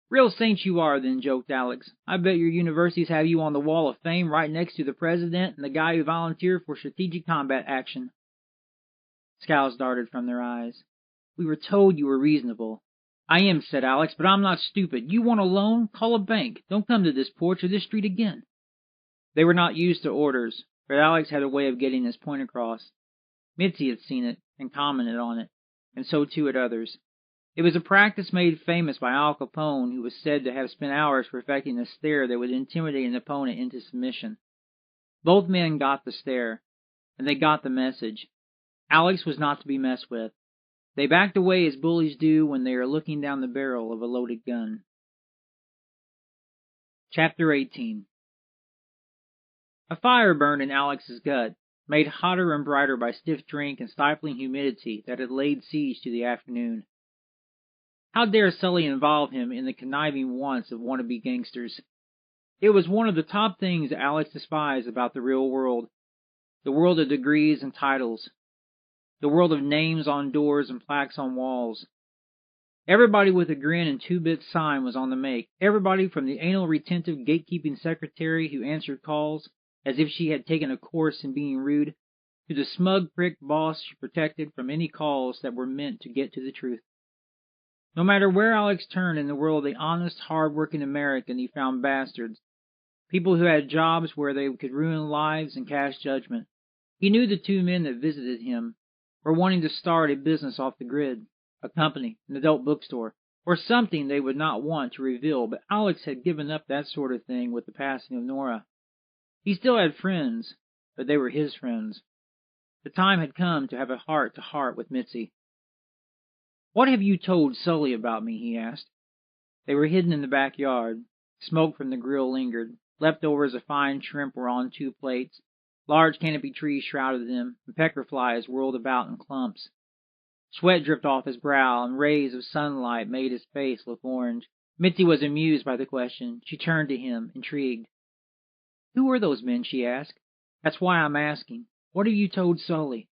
"Real saints you are, then," joked Alex. "I bet your universities have you on the wall of fame right next to the president and the guy who volunteered for strategic combat action." Scowls darted from their eyes. "We were told you were reasonable." "I am," said Alex, "but I'm not stupid. You want a loan? Call a bank. Don't come to this porch or this street again." They were not used to orders, but Alex had a way of getting his point across. Mitzi had seen it and commented on it, and so too had others. It was a practice made famous by Al Capone, who was said to have spent hours perfecting a stare that would intimidate an opponent into submission. Both men got the stare, and they got the message. Alex was not to be messed with. They backed away as bullies do when they are looking down the barrel of a loaded gun. Chapter 18. A fire burned in Alex's gut, made hotter and brighter by stiff drink and stifling humidity that had laid siege to the afternoon. How dare Sully involve him in the conniving wants of wannabe gangsters? It was one of the top things Alex despised about the real world. The world of degrees and titles. The world of names on doors and plaques on walls. Everybody with a grin and two-bit sign was on the make. Everybody from the anal retentive gatekeeping secretary who answered calls as if she had taken a course in being rude, to the smug prick boss she protected from any calls that were meant to get to the truth. No matter where Alex turned in the world of the honest, hard-working American, he found bastards. People who had jobs where they could ruin lives and cast judgment. He knew the two men that visited him were wanting to start a business off the grid, a company, an adult bookstore, or something they would not want to reveal, but Alex had given up that sort of thing with the passing of Nora. He still had friends, but they were his friends. The time had come to have a heart-to-heart with Mitzi. "What have you told Sully about me?" he asked. They were hidden in the backyard. Smoke from the grill lingered. Leftovers of fine shrimp were on 2 plates. Large canopy trees shrouded them, and pecker flies whirled about in clumps. Sweat dripped off his brow, and rays of sunlight made his face look orange. Mitzi was amused by the question. She turned to him, intrigued. "Who were those men?" she asked. "That's why I'm asking. What have you told Sully?"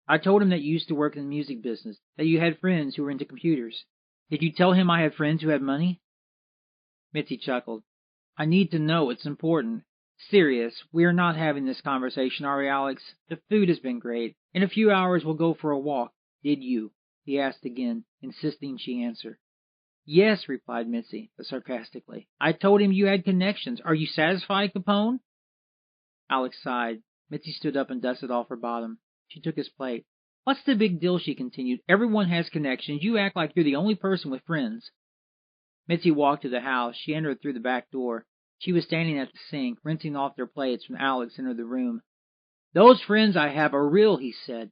"I told him that you used to work in the music business, that you had friends who were into computers. Did you tell him I had friends who had money?" Mitzi chuckled. "I need to know. It's important. Serious. We are not having this conversation, are we, Alex? The food has been great. In a few hours we'll go for a walk. Did you?" he asked again, insisting she answer. "Yes," replied Mitzi, but sarcastically. "I told him you had connections. Are you satisfied, Capone?" Alex sighed. Mitzi stood up and dusted off her bottom. She took his plate. "What's the big deal?" she continued. "Everyone has connections. You act like you're the only person with friends." Mitzi walked to the house. She entered through the back door. She was standing at the sink, rinsing off their plates when Alex entered the room. "Those friends I have are real," he said.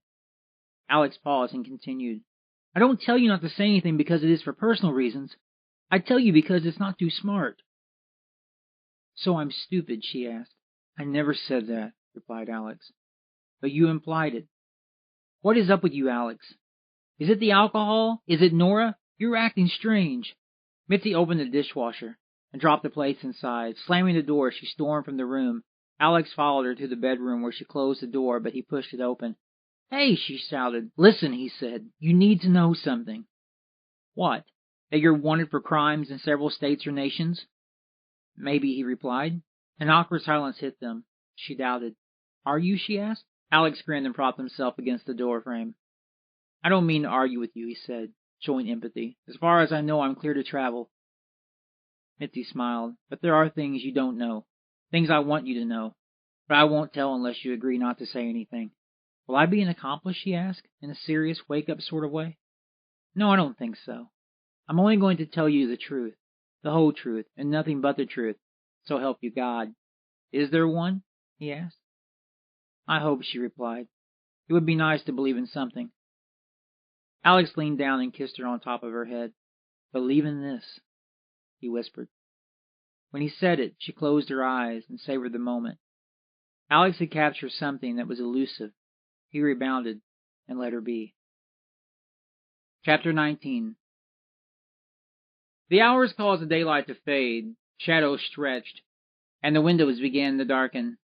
Alex paused and continued. "I don't tell you not to say anything because it is for personal reasons. I tell you because it's not too smart." "So I'm stupid?" she asked. "I never said that," replied Alex. "But you implied it. What is up with you, Alex? Is it the alcohol? Is it Nora? You're acting strange." Mitzi opened the dishwasher and dropped the plates inside. Slamming the door, she stormed from the room. Alex followed her to the bedroom where she closed the door, but he pushed it open. "Hey," she shouted. "Listen," he said. "You need to know something." "What? That you're wanted for crimes in several states or nations?" "Maybe," he replied. An awkward silence hit them. She doubted. "Are you?" she asked. Alex grinned and propped himself against the door frame. "I don't mean to argue with you," he said, showing empathy. "As far as I know, I'm clear to travel." Mitzi smiled. "But there are things you don't know. Things I want you to know. But I won't tell unless you agree not to say anything." "Will I be an accomplice?" she asked, in a serious, wake-up sort of way. "No, I don't think so. I'm only going to tell you the truth. The whole truth, and nothing but the truth. So help you God." "Is there one?" he asked. "I hope," she replied. "It would be nice to believe in something." Alex leaned down and kissed her on top of her head. "Believe in this," he whispered. When he said it, she closed her eyes and savored the moment. Alex had captured something that was elusive. He rebounded and let her be. Chapter 19. The hours caused the daylight to fade, shadows stretched, and the windows began to darken.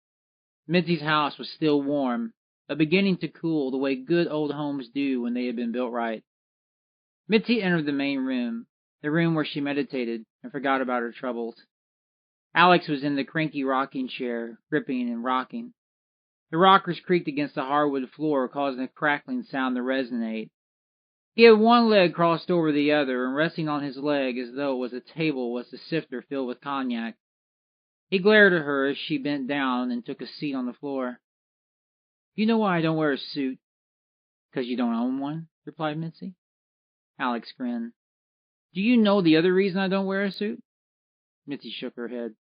Mitzi's house was still warm, but beginning to cool the way good old homes do when they have been built right. Mitzi entered the main room, the room where she meditated and forgot about her troubles. Alex was in the cranky rocking chair, gripping and rocking. The rockers creaked against the hardwood floor, causing a crackling sound to resonate. He had one leg crossed over the other, and resting on his leg as though it was a table was the sifter filled with cognac. He glared at her as she bent down and took a seat on the floor. "You know why I don't wear a suit?" "'Cause you don't own one," replied Mitzi. Alex grinned. "Do you know the other reason I don't wear a suit?" Mitzi shook her head.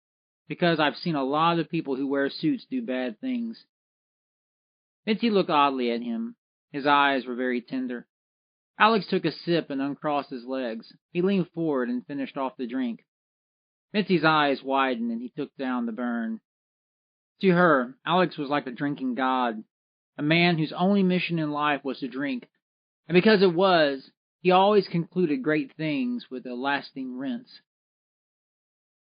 "Because I've seen a lot of people who wear suits do bad things." Mitzi looked oddly at him. His eyes were very tender. Alex took a sip and uncrossed his legs. He leaned forward and finished off the drink. Mitzi's eyes widened and he took down the burn. To her, Alex was like a drinking god, a man whose only mission in life was to drink, and because it was, He always concluded great things with a lasting rinse.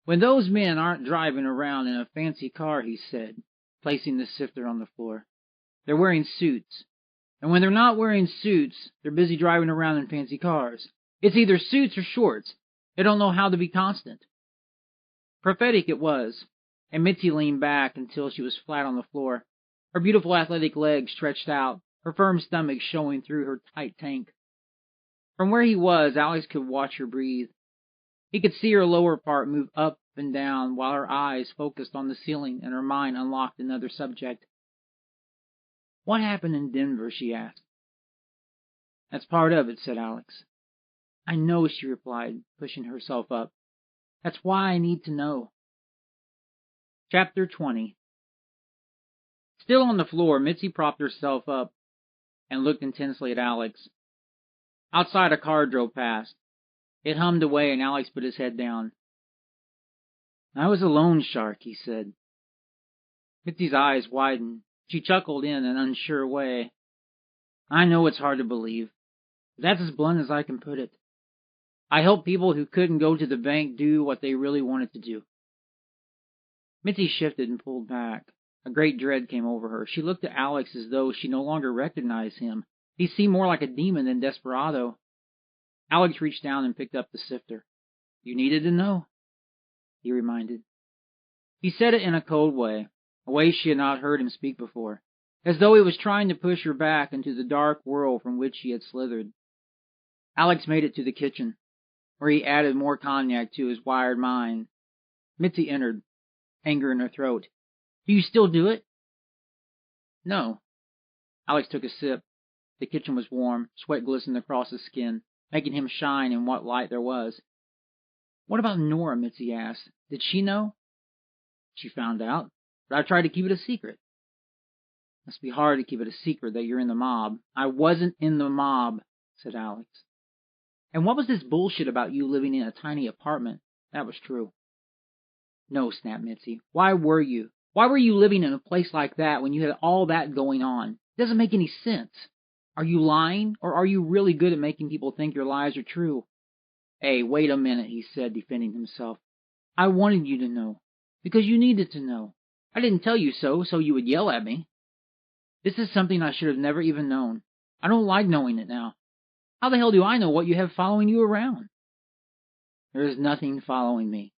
"When those men aren't driving around in a fancy car," he said, placing the sifter on the floor, "they're wearing suits. And when they're not wearing suits, they're busy driving around in fancy cars. It's either suits or shorts. They don't know how to be constant." Prophetic it was, and Mitzi leaned back until she was flat on the floor, her beautiful athletic legs stretched out, her firm stomach showing through her tight tank. From where he was, Alex could watch her breathe. He could see her lower part move up and down while her eyes focused on the ceiling and her mind unlocked another subject. "What happened in Denver?" she asked. "That's part of it," said Alex. "I know," she replied, pushing herself up. "That's why I need to know." Chapter 20. Still on the floor, Mitzi propped herself up and looked intensely at Alex. Outside, a car drove past. It hummed away, and Alex put his head down. "I was a loan shark," he said. Mitzi's eyes widened. She chuckled in an unsure way. "I know it's hard to believe, but that's as blunt as I can put it. I helped people who couldn't go to the bank do what they really wanted to do." Mitzi shifted and pulled back. A great dread came over her. She looked at Alex as though she no longer recognized him. He seemed more like a demon than desperado. Alex reached down and picked up the sifter. "You needed to know," he reminded. He said it in a cold way, a way she had not heard him speak before, as though he was trying to push her back into the dark world from which she had slithered. Alex made it to the kitchen, where he added more cognac to his wired mind. Mitzi entered, anger in her throat. "Do you still do it?" "No." Alex took a sip. The kitchen was warm. Sweat glistened across his skin, making him shine in what light there was. "What about Nora?" Mitzi asked. "Did she know?" "She found out, but I tried to keep it a secret." "Must be hard to keep it a secret that you're in the mob." "I wasn't in the mob," said Alex. "And what was this bullshit about you living in a tiny apartment? That was true." "No," snapped Mitzi. "Why were you? Why were you living in a place like that when you had all that going on? It doesn't make any sense. Are you lying, or are you really good at making people think your lies are true?" "Hey, wait a minute," he said, defending himself. "I wanted you to know, because you needed to know. I didn't tell you so you would yell at me. This is something I should have never even known. I don't like knowing it now. How the hell do I know what you have following you around?" "There is nothing following me.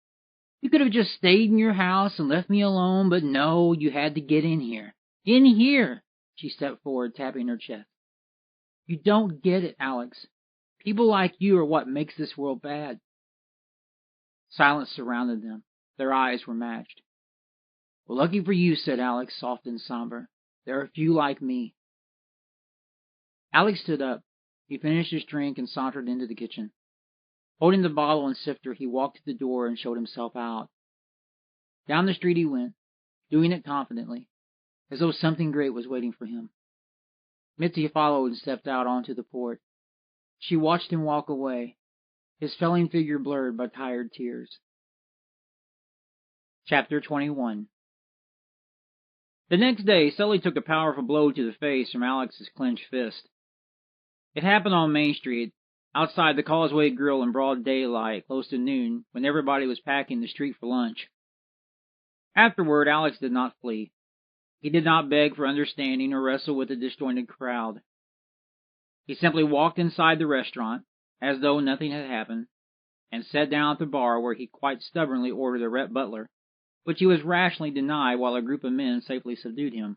You could have just stayed in your house and left me alone, but no, you had to get in here. In here!" She stepped forward, tapping her chest. "You don't get it, Alex. People like you are what makes this world bad." Silence surrounded them. Their eyes were matched. "Well, lucky for you," said Alex, soft and somber. "There are few like me." Alex stood up. He finished his drink and sauntered into the kitchen. Holding the bottle and sifter, he walked to the door and showed himself out. Down the street he went, doing it confidently, as though something great was waiting for him. Mitzi followed and stepped out onto the porch. She watched him walk away, his failing figure blurred by tired tears. Chapter 21. The next day, Sully took a powerful blow to the face from Alex's clenched fist. It happened on Main Street, outside the Causeway Grill in broad daylight, close to noon, when everybody was packing the street for lunch. Afterward, Alex did not flee. He did not beg for understanding or wrestle with the disjointed crowd. He simply walked inside the restaurant, as though nothing had happened, and sat down at the bar where he quite stubbornly ordered a Rhett Butler, which he was rationally denied while a group of men safely subdued him.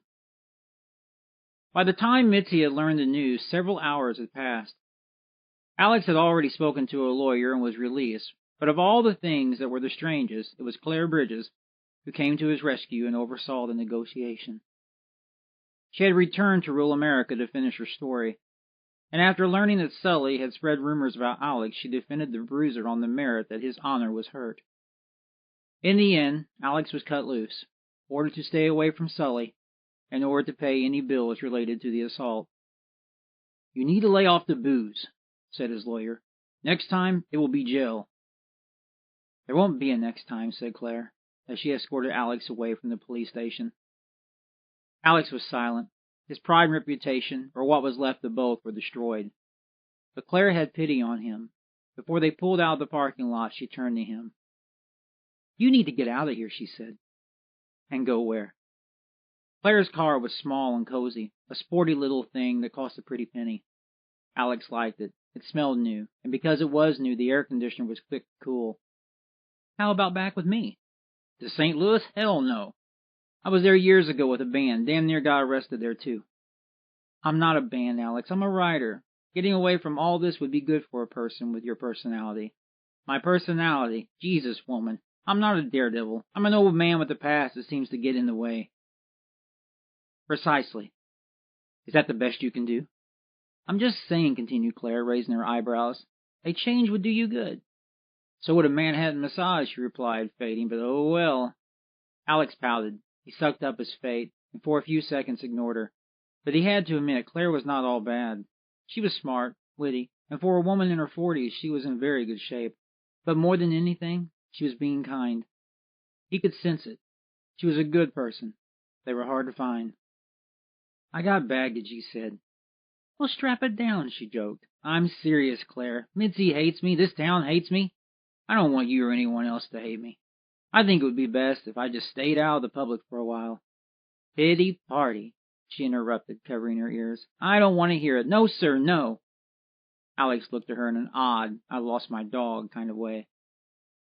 By the time Mitzi had learned the news, several hours had passed. Alex had already spoken to a lawyer and was released, but of all the things that were the strangest, it was Claire Bridges who came to his rescue and oversaw the negotiation. She had returned to rural America to finish her story, and after learning that Sully had spread rumors about Alex, she defended the bruiser on the merit that his honor was hurt. In the end, Alex was cut loose, ordered to stay away from Sully, in order to pay any bills related to the assault. "You need to lay off the booze," said his lawyer. "Next time, it will be jail." "There won't be a next time," said Claire, as she escorted Alex away from the police station. Alex was silent. His pride and reputation, or what was left of both, were destroyed. but Claire had pity on him. Before they pulled out of the parking lot, she turned to him. "You need to get out of here," she said. "And go where?" Claire's car was small and cozy, a sporty little thing that cost a pretty penny. Alex liked it. It smelled new, and because it was new, the air conditioner was quick to cool. "How about back with me?" "To St. Louis? Hell no. I was there years ago with a band. Damn near got arrested there, too." "I'm not a band, Alex. I'm a writer. Getting away from all this would be good for a person with your personality." "My personality? Jesus, woman. I'm not a daredevil. I'm an old man with a past that seems to get in the way." "Precisely. Is that the best you can do?" "I'm just saying," continued Claire, raising her eyebrows. "A change would do you good." "So would a Manhattan massage," she replied, fading, "but oh well." Alex pouted. He sucked up his fate, and for a few seconds ignored her. But he had to admit Claire was not all bad. She was smart, witty, and for a woman in her 40s, she was in very good shape. But more than anything, she was being kind. He could sense it. She was a good person. They were hard to find. "I got baggage," he said. "Well, strap it down," she joked. "I'm serious, Claire. Mitzi hates me. This town hates me. I don't want you or anyone else to hate me. I think it would be best if I just stayed out of the public for a while." "Pity party," she interrupted, covering her ears. "I don't want to hear it. No, sir, no." Alex looked at her in an odd, I lost my dog kind of way.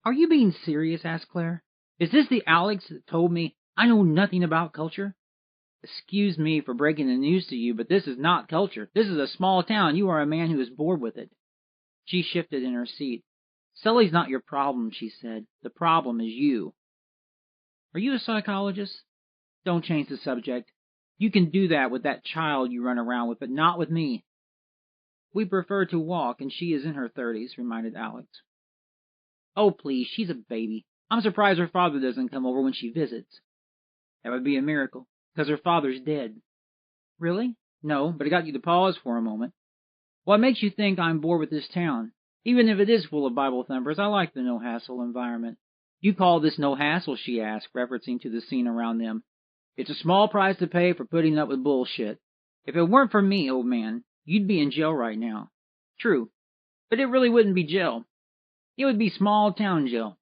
"Are you being serious?" asked Claire. "Is this the Alex that told me I know nothing about culture? Excuse me for breaking the news to you, but this is not culture. This is a small town. You are a man who is bored with it." She shifted in her seat. "Sully's not your problem," she said. "The problem is you." "Are you a psychologist?" "Don't change the subject. You can do that with that child you run around with, but not with me." "We prefer to walk, and she is in her 30s, reminded Alex. "Oh, please, she's a baby. I'm surprised her father doesn't come over when she visits." "That would be a miracle, because her father's dead." "Really?" "No, but it got you to pause for a moment." "What makes you think I'm bored with this town? Even if it is full of Bible thumpers, I like the no-hassle environment." "You call this no hassle?" she asked, referencing to the scene around them. "It's a small price to pay for putting up with bullshit. If it weren't for me, old man, you'd be in jail right now." "True, but it really wouldn't be jail. It would be small-town jail.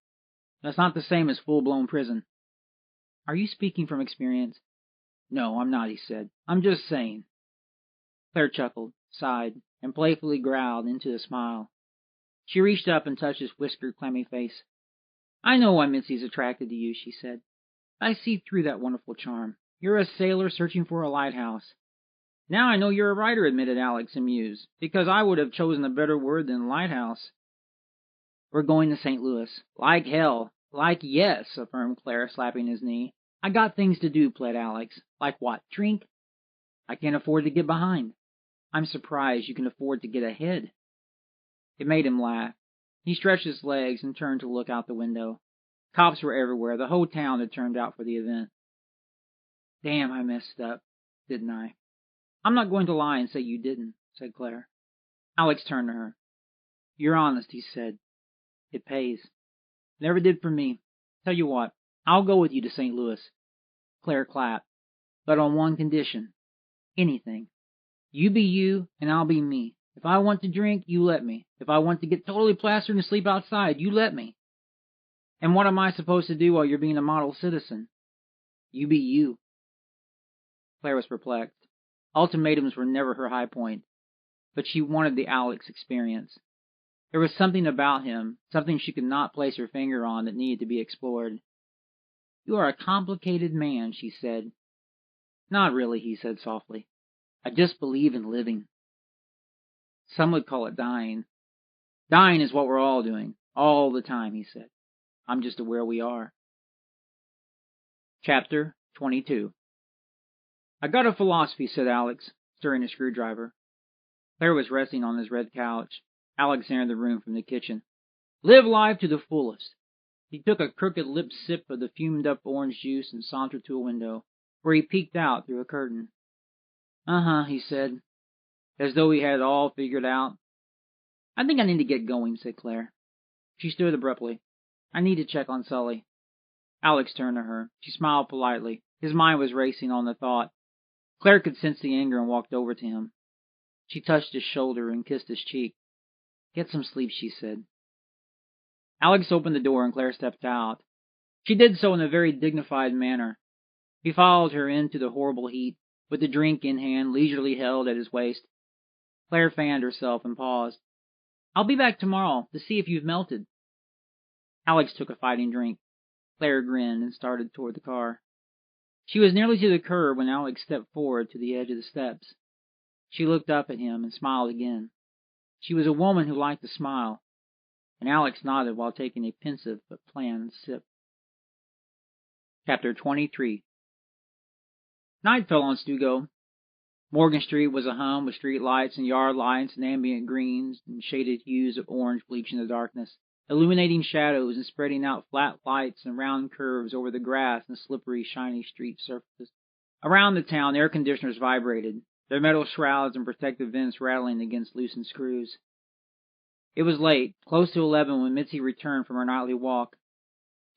That's not the same as full-blown prison." "Are you speaking from experience?" "No, I'm not," he said. "I'm just saying." Claire chuckled, sighed, and playfully growled into a smile. She reached up and touched his whiskered, clammy face. "I know why Mitzi's attracted to you," she said. "I see through that wonderful charm. You're a sailor searching for a lighthouse." "Now I know you're a writer," admitted Alex, amused, "because I would have chosen a better word than lighthouse." "We're going to St. Louis." "Like hell." "Like yes," affirmed Claire, slapping his knee. "I got things to do," pled Alex. "Like what? Drink?" "I can't afford to get behind." "I'm surprised you can afford to get ahead." It made him laugh. He stretched his legs and turned to look out the window. Cops were everywhere. The whole town had turned out for the event. "Damn, I messed up, didn't I?" "I'm not going to lie and say you didn't," said Claire. Alex turned to her. "You're honest," he said. "It pays." "Never did for me. Tell you what, I'll go with you to St. Louis." Claire clapped. "But on one condition." "Anything." "You be you, and I'll be me. If I want to drink, you let me. If I want to get totally plastered and sleep outside, you let me." "And what am I supposed to do while you're being a model citizen?" "You be you." Claire was perplexed. Ultimatums were never her high point, but she wanted the Alex experience. There was something about him, something she could not place her finger on, that needed to be explored. "You are a complicated man," she said. "Not really," he said softly. "I just believe in living." "Some would call it dying." "Dying is what we're all doing, all the time," he said. "I'm just aware we are." Chapter 22. "I got a philosophy," said Alex, stirring a screwdriver. Claire was resting on his red couch. Alex entered the room from the kitchen. "Live life to the fullest." He took a crooked-lipped sip of the fumed-up orange juice and sauntered to a window, where he peeked out through a curtain. "Uh-huh," he said, as though he had it all figured out. "I think I need to get going," said Claire. She stood abruptly. "I need to check on Sully." Alex turned to her. She smiled politely. His mind was racing on the thought. Claire could sense the anger and walked over to him. She touched his shoulder and kissed his cheek. "Get some sleep," she said. Alex opened the door and Claire stepped out. She did so in a very dignified manner. He followed her into the horrible heat, with the drink in hand leisurely held at his waist. Claire fanned herself and paused. "I'll be back tomorrow to see if you've melted." Alex took a fighting drink. Claire grinned and started toward the car. She was nearly to the curb when Alex stepped forward to the edge of the steps. She looked up at him and smiled again. She was a woman who liked to smile, and Alex nodded while taking a pensive but planned sip. Chapter 23. Night fell on Stugo. Morgan Street was ahum with street lights and yard lights and ambient greens and shaded hues of orange bleaching the darkness, illuminating shadows and spreading out flat lights and round curves over the grass and slippery, shiny street surfaces. Around the town, air conditioners vibrated, their metal shrouds and protective vents rattling against loosened screws. It was late, close to 11, when Mitzi returned from her nightly walk.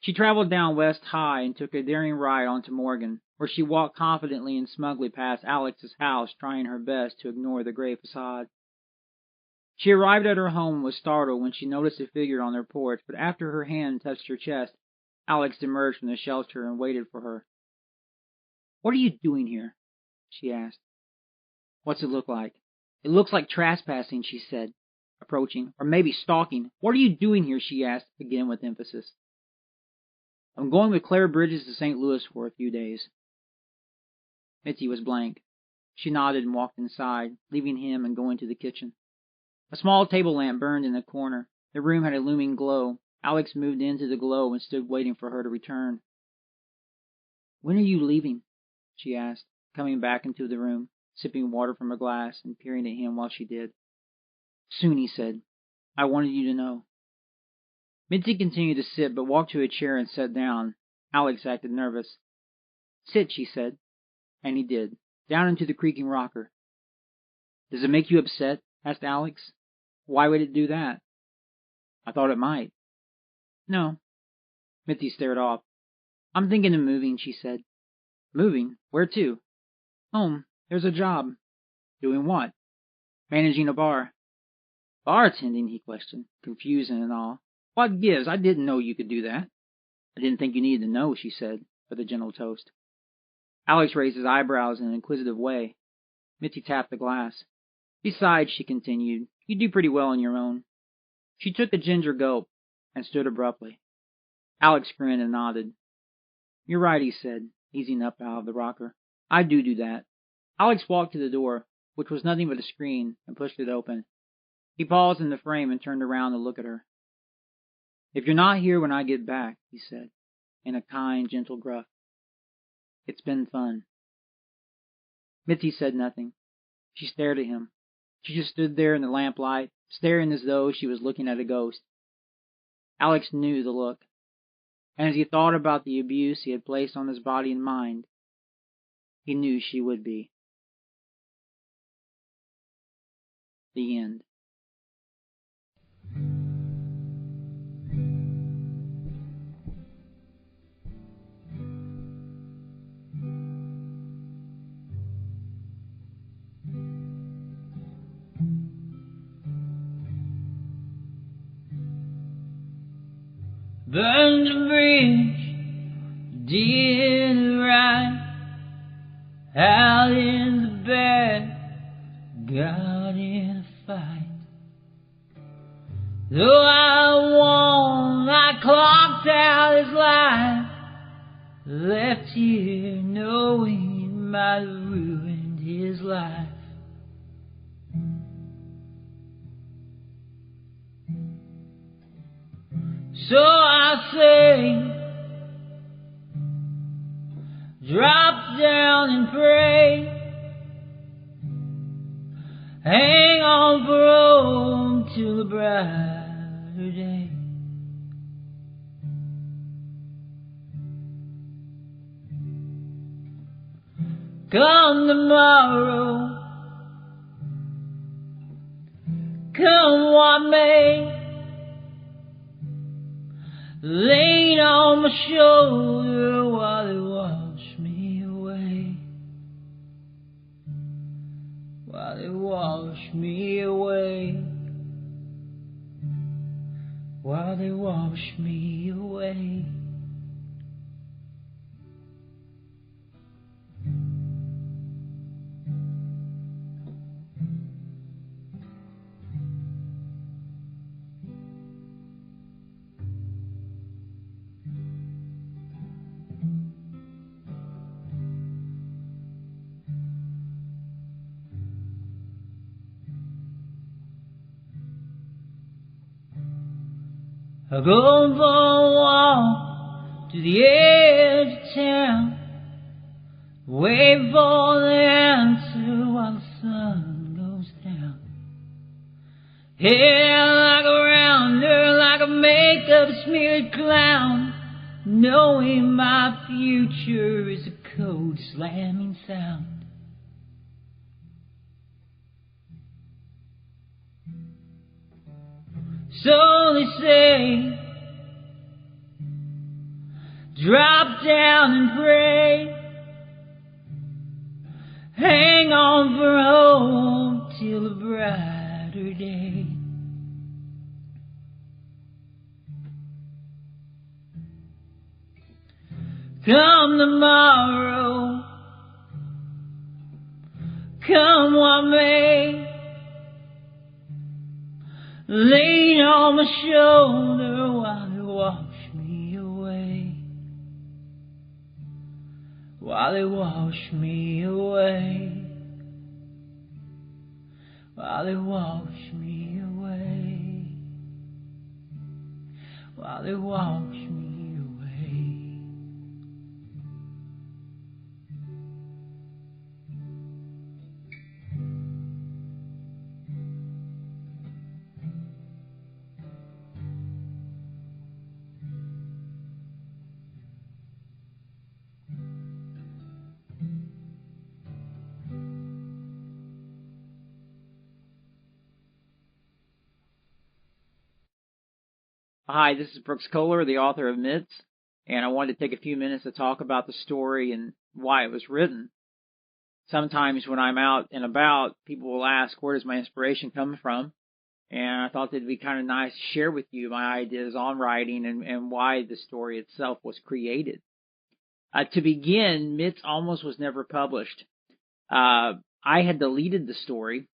She traveled down West High and took a daring ride onto Morgan, where she walked confidently and smugly past Alex's house, trying her best to ignore the gray facade. She arrived at her home and was startled when she noticed a figure on their porch, but after her hand touched her chest, Alex emerged from the shelter and waited for her. "What are you doing here?" she asked. "What's it look like?" "It looks like trespassing," she said, approaching. "Or maybe stalking." "What are you doing here?" she asked, again with emphasis. "I'm going with Claire Bridges to St. Louis for a few days." Mitzi was blank. She nodded and walked inside, leaving him and going to the kitchen. A small table lamp burned in the corner. The room had a looming glow. Alex moved into the glow and stood waiting for her to return. "When are you leaving?" she asked, coming back into the room, sipping water from a glass and peering at him while she did. "Soon," he said. "I wanted you to know." Mitzi continued to sip, but walked to a chair and sat down. Alex acted nervous. "Sit," she said. And he did, down into the creaking rocker. "Does it make you upset?" asked Alex. "Why would it do that?" "I thought it might." "No." Mitzi stared off. "I'm thinking of moving," she said. "Moving? Where to?" "Home. There's a job." "Doing what?" "Managing a bar." "Bartending?" he questioned, confused and in awe. "What gives? I didn't know you could do that." "I didn't think you needed to know," she said, with a gentle toast. Alex raised his eyebrows in an inquisitive way. Mitzi tapped the glass. "Besides," she continued, "you do pretty well on your own." She took a ginger gulp and stood abruptly. Alex grinned and nodded. "You're right," he said, easing up out of the rocker. "I do that." Alex walked to the door, which was nothing but a screen, and pushed it open. He paused in the frame and turned around to look at her. "If you're not here when I get back," he said, in a kind, gentle gruff, "it's been fun." Mitzi said nothing. She stared at him. She just stood there in the lamplight, staring as though she was looking at a ghost. Alex knew the look, and as he thought about the abuse he had placed on his body and mind, he knew she would be. The end. Burned the bridge, did it right, out in the bed, got in a fight. Though I won, I clocked out his life, left here knowing it might have ruined his life. So I say, drop down and pray, hang on for home till a brighter day. Come tomorrow, come what may, lean on my shoulder while they wash me away, while they they wash me away, while they wash me away. I go for a walk to the edge of town, wait for the answer while the sun goes down. Head out like a rounder, like a makeup smeared clown, knowing my future is a code slamming sound. So they say, drop down and pray, hang on for hope till a brighter day. Come tomorrow, come what may, lean on my shoulder while they wash me away, while they wash me away, while they wash me away, while they wash me away. Hi, this is Brooks Kohler, the author of Mitz, and I wanted to take a few minutes to talk about the story and why it was written. Sometimes when I'm out and about, people will ask, where does my inspiration come from? And I thought it'd be kind of nice to share with you my ideas on writing and why the story itself was created. To begin, Mitz almost was never published. I had deleted the story.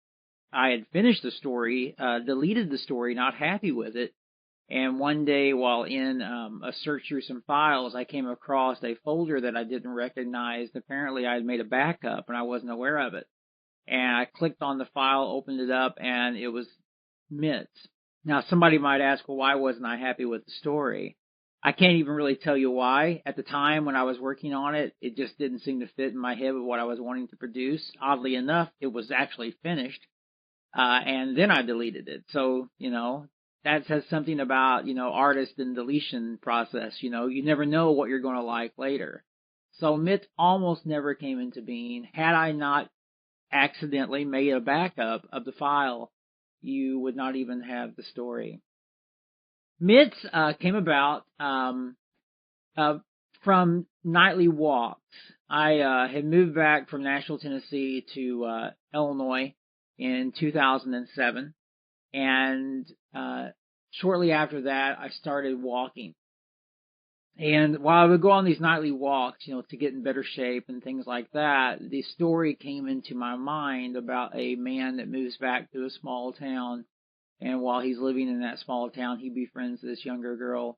I had finished the story, deleted the story, not happy with it. And one day while in a search through some files, I came across a folder that I didn't recognize. Apparently I had made a backup and I wasn't aware of it. And I clicked on the file, opened it up, and it was Mitz. Now somebody might ask, well, why wasn't I happy with the story? I can't even really tell you why. At the time when I was working on it, it just didn't seem to fit in my head with what I was wanting to produce. Oddly enough, it was actually finished. And then I deleted it. So, that says something about, artist and deletion process. You never know what you're going to like later. So Mitz almost never came into being. Had I not accidentally made a backup of the file, you would not even have the story. Mitz came about from nightly walks. I had moved back from Nashville, Tennessee to Illinois in 2007. And shortly after that, I started walking. And while I would go on these nightly walks, to get in better shape and things like that, the story came into my mind about a man that moves back to a small town. And while he's living in that small town, he befriends this younger girl,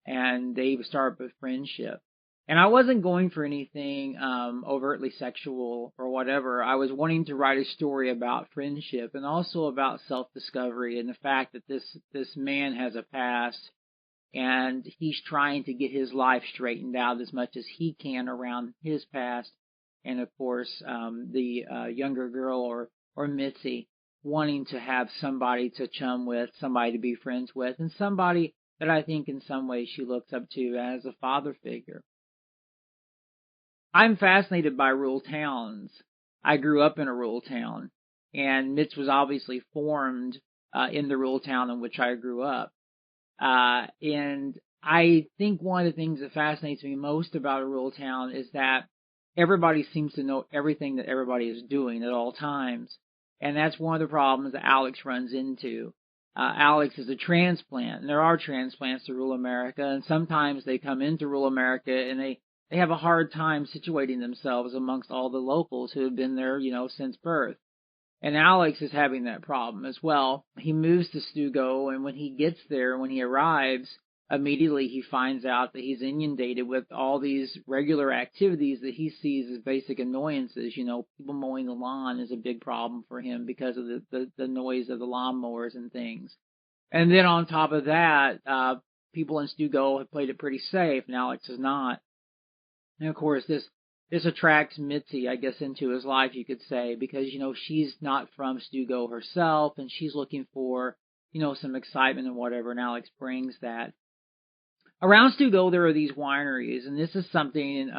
and they start a friendship. And I wasn't going for anything overtly sexual or whatever. I was wanting to write a story about friendship and also about self-discovery and the fact that this man has a past and he's trying to get his life straightened out as much as he can around his past. And of course, the younger girl or Mitzi wanting to have somebody to chum with, somebody to be friends with, and somebody that I think in some ways she looks up to as a father figure. I'm fascinated by rural towns. I grew up in a rural town, and Mitz was obviously formed in the rural town in which I grew up. And I think one of the things that fascinates me most about a rural town is that everybody seems to know everything that everybody is doing at all times. And that's one of the problems that Alex runs into. Alex is a transplant, and there are transplants to rural America, and sometimes they come into rural America and they have a hard time situating themselves amongst all the locals who have been there, since birth. And Alex is having that problem as well. He moves to Stugo, and when he gets there, when he arrives, immediately he finds out that he's inundated with all these regular activities that he sees as basic annoyances. People mowing the lawn is a big problem for him because of the noise of the lawnmowers and things. And then on top of that, people in Stugo have played it pretty safe, and Alex is not. And of course, this attracts Mitzi, I guess, into his life, you could say, because, she's not from Stugo herself, and she's looking for, some excitement and whatever, and Alex brings that. Around Stugo, there are these wineries, and this is something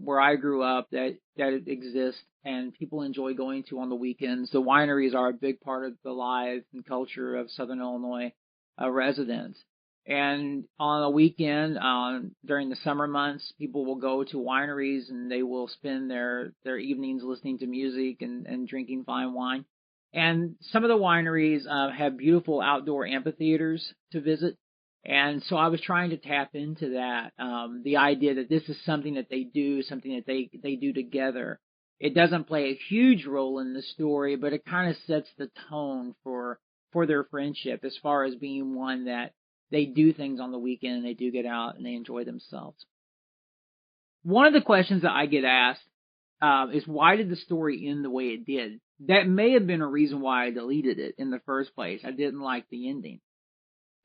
where I grew up that exists, and people enjoy going to on the weekends. The wineries are a big part of the life and culture of Southern Illinois residents. And on a weekend, during the summer months, people will go to wineries and they will spend their evenings listening to music and drinking fine wine. And some of the wineries have beautiful outdoor amphitheaters to visit. And so I was trying to tap into that, the idea that this is something that they do, something that they do together. It doesn't play a huge role in the story, but it kind of sets the tone for their friendship as far as being one that they do things on the weekend and they do get out and they enjoy themselves. One of the questions that I get asked is, why did the story end the way it did? That may have been a reason why I deleted it in the first place. I didn't like the ending.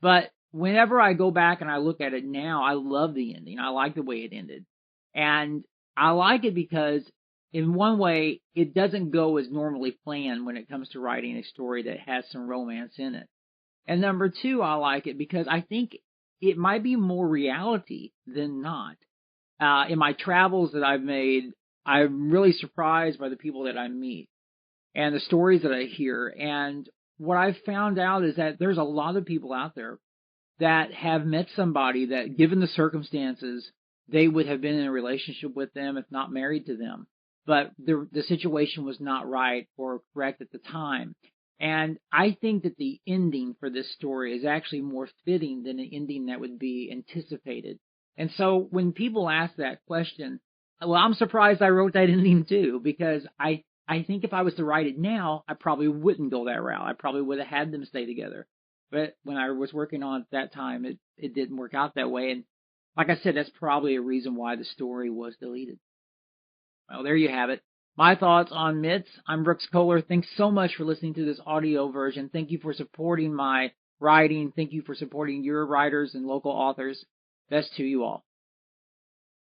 But whenever I go back and I look at it now, I love the ending. I like the way it ended. And I like it because, in one way, it doesn't go as normally planned when it comes to writing a story that has some romance in it. And number two, I like it because I think it might be more reality than not. In my travels that I've made, I'm really surprised by the people that I meet and the stories that I hear. And what I've found out is that there's a lot of people out there that have met somebody that, given the circumstances, they would have been in a relationship with them if not married to them. But the situation was not right or correct at the time. And I think that the ending for this story is actually more fitting than an ending that would be anticipated. And so when people ask that question, well, I'm surprised I wrote that ending too, because I think if I was to write it now, I probably wouldn't go that route. I probably would have had them stay together. But when I was working on it at that time, it didn't work out that way. And like I said, that's probably a reason why the story was deleted. Well, there you have it. My thoughts on Mitz. I'm Brooks Kohler. Thanks so much for listening to this audio version. Thank you for supporting my writing. Thank you for supporting your writers and local authors. Best to you all.